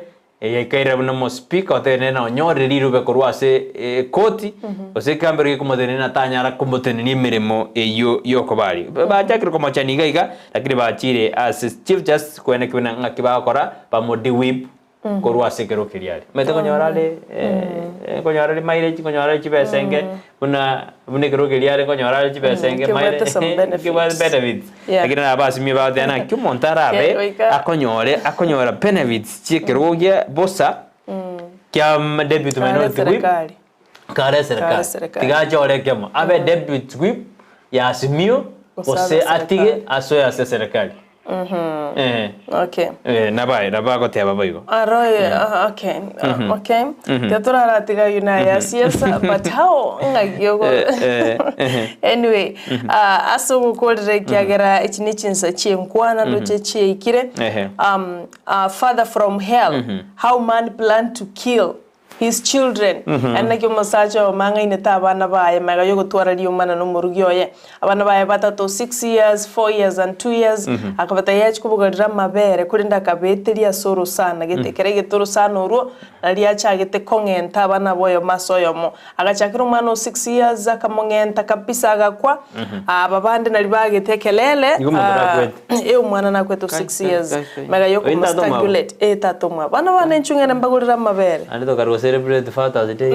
kaira buna mo speaker otene na nyore rirube kurwa se koti ose kambere kumotene na tanyara kumbotene ni mirimo eyo yokobari ba jakiro ko machani gaiga lakini ba chire as chief justice kwene kibuna ngakiba kora ba modi whip korwa sekero kiriari mete konyorale konyorale mileage konyorale chibesenge buna kero kiriari konyorale chibesenge mileage kibwa benefits lakini na basi mi ba dena kimontara be akonyora benefits chikerogia bossa kya deputy minority whip kare serikali tigajore kemo abe deputy whip ya simio ose atige asoya serikali okay naba ko teba baigo okay tetura ratiga yuna siasa but how ngagiyogo anyway aso gukorere kyagera ichinichinsa chienkwana ndo cheikire father from hell how man plan to kill his children anake musacho manga ineta abana baye maga yo gutwara riyo mana no murugyoye abana baye batatu 6 years 4 years and 2 years akabata yachi kubugarira mabere kuri ndakabeteria soro sana getekere getoro sana uru ali achagete kongenta abana boyo masoyomo agachakira umwana 6 years akamongenta kabisa agakwa ababande nali bagetekelele umwana nakwetu 6 years maga yo kumstangulate tatomwa bana nchungene mbagurira mabere celebrate Father's Day.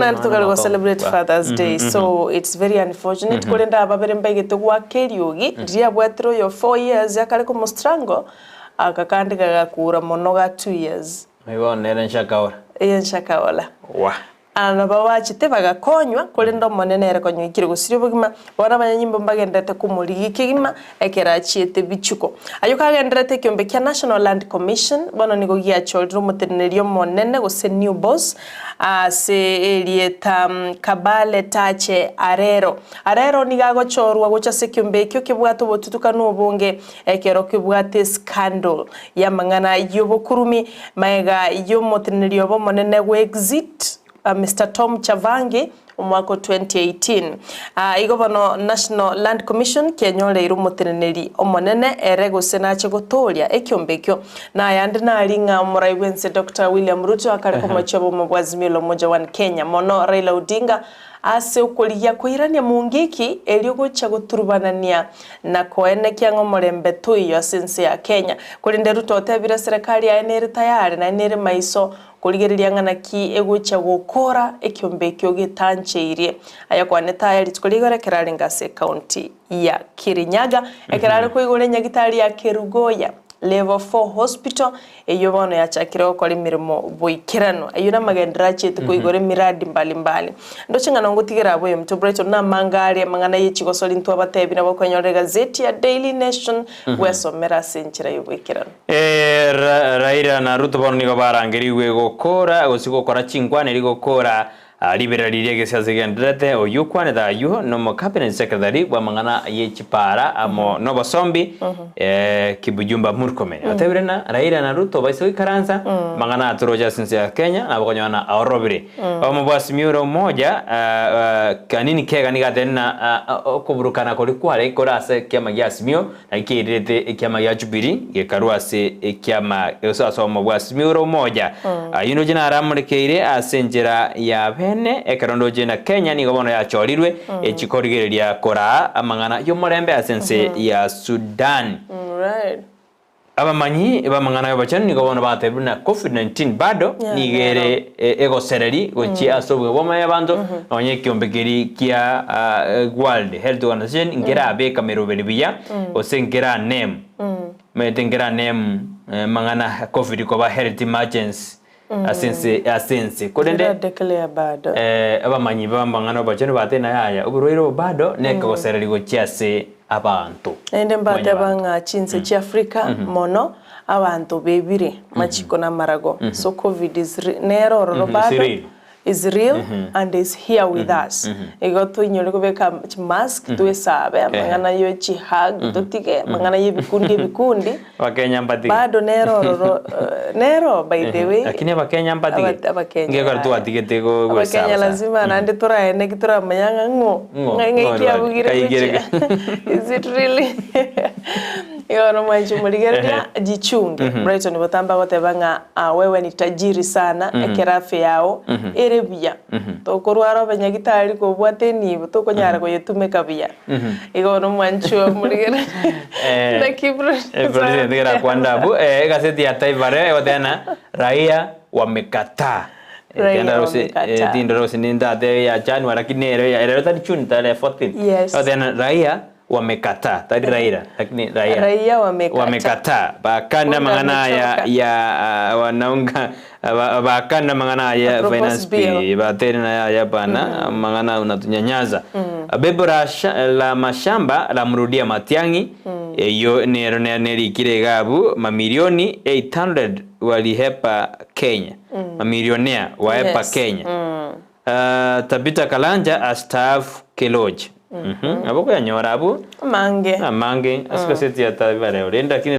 Celebrate Father's Day. So it's very unfortunate. Kolenda ababere mbege tugwa keriogi ria bwatro yo 4 years yakale ko mostrango akakandika gakura monoga 2 years. Maiwa nera nshakaola. Nshakaola. Wa. Ana babachite bagakonywa kolenda monene ere konywa ikire gusiri bugima bona banyanyimbo mbagendete kumurigi kigima ekera chiete bichuko ayo kagendete kyombe kya National Land Commission bona nigo gya choldro mutenerio monene gose new boss se elieta kabale tache arero nigago chorwa gocha se kyombe kyo kibwato botutuka no bunge ekero kibwate scandal ya mangana yobokurumi maega yo mutenerio bo monene we exit Mr. Tom Chavangi umwaka 2018 igobano National Land Commission kenyole irumoteneneri omonene erego senache gotoria ekyombekyo na yandi na alinga muraiwense Dr. William Ruto akareko machobo mabwazimilo moja wa Kenya mono Raila Odinga ase ukoliya kuirania mungiki eliogocha guturubanania na koene kyango morembe tuyo asense ya Kenya kulinde Ruto otebira serikali ya enere tayari na enere maiso kuligereria ngana ki egocha gukora ekyombekyo gitancheirie aya kwane tayari tukuligore kerari ngase county ya Kirinyaga ekerari kuigore nyagitari ya Kerugoya level 4 hospital eyobono yachakire ko mirimo boikirano ayuna magendera chete kuigore miradi mbalimbali ndochingana ngutigera abo yo Brighton na mangari mangana yichigo solintu abatebi nabo kwenyorega gazeti ya Daily Nation wesomera senchira yoboikirano Raila na Ruto bono nigo barangiriwe gukora gusiko kora chingwane rigokora liberalirie gesiasa gendrete oyukwane da yu no cabinet secretary wa mangana ye chipara amo no basombi kibujumba Murkomen atebirena Raila na Ruto baisoi karanza mangana atoroja sinse ya Kenya na bakonyana aorobire omo basimiuro moja kanini kega ni gatena okuburukana kuri kware korase kiama gya simio na kirete kiama gya Jubilee gekaruase kiama yosaso omo basimiuro moja yuno jina aramurikeire asenjera ya bene ekarondo jina Kenya ni gobono ya chorirwe echikorigereria kora amangana yo morembe asense ya Sudan Right. Abamanyi bamangana yobachani ni gobono batebuna COVID-19 bado nigere ego sereri gochi asobwe boma yabantu onye kiombekeri kia World Health Organization ngera abe kamero belibia osengera name metengera name mangana COVID ko ba health emergency asense kodende declare bado abamanyi bamangana bachani batena yaya uburoiro bado neka gosereri gochi ase abantu ende mbate banga chinse chi Africa mono abantu bebire machiko na marago so COVID is nero bado is real and is here with us igoto inyole kubeka mask tuesabe mangana yo chi hug dotige mangana ye bikundi Wakenya mpatike bado nero by the way lakini Wakenya mpatike ngekora tu atigete go Wakenya lazima nande tora ene kitora mayanga ngai bugira is it really yono mwanju muligeria jichunge Brighton botamba batebanga wewe ni tajiri sana ekerafe yao erebia tokorwara banyagitari ko bwateni tokonyara ko yetumeka bia igono mwanju muligeria na kibro president ngera kwanda bu gazeti ya Taivare odena raia wamekataa Tindaro sininda de ya January kinero ya erota June tarehe 14 odena raia wamekataa tadi Raila lakini raia wamekataa bakanda mangana ya wanaunga bakanda mangana ya finance bill batena ya bana mangana unatunyanyaza bebora la mashamba la mrudia Matiangi yo neri kiregabu mamilioni 800 walihepa Kenya mamilionea wahepa Kenya Tabita Kalanja astaafu Keloji aboko ya nyorabu mange asikaseti ya Taivare orenda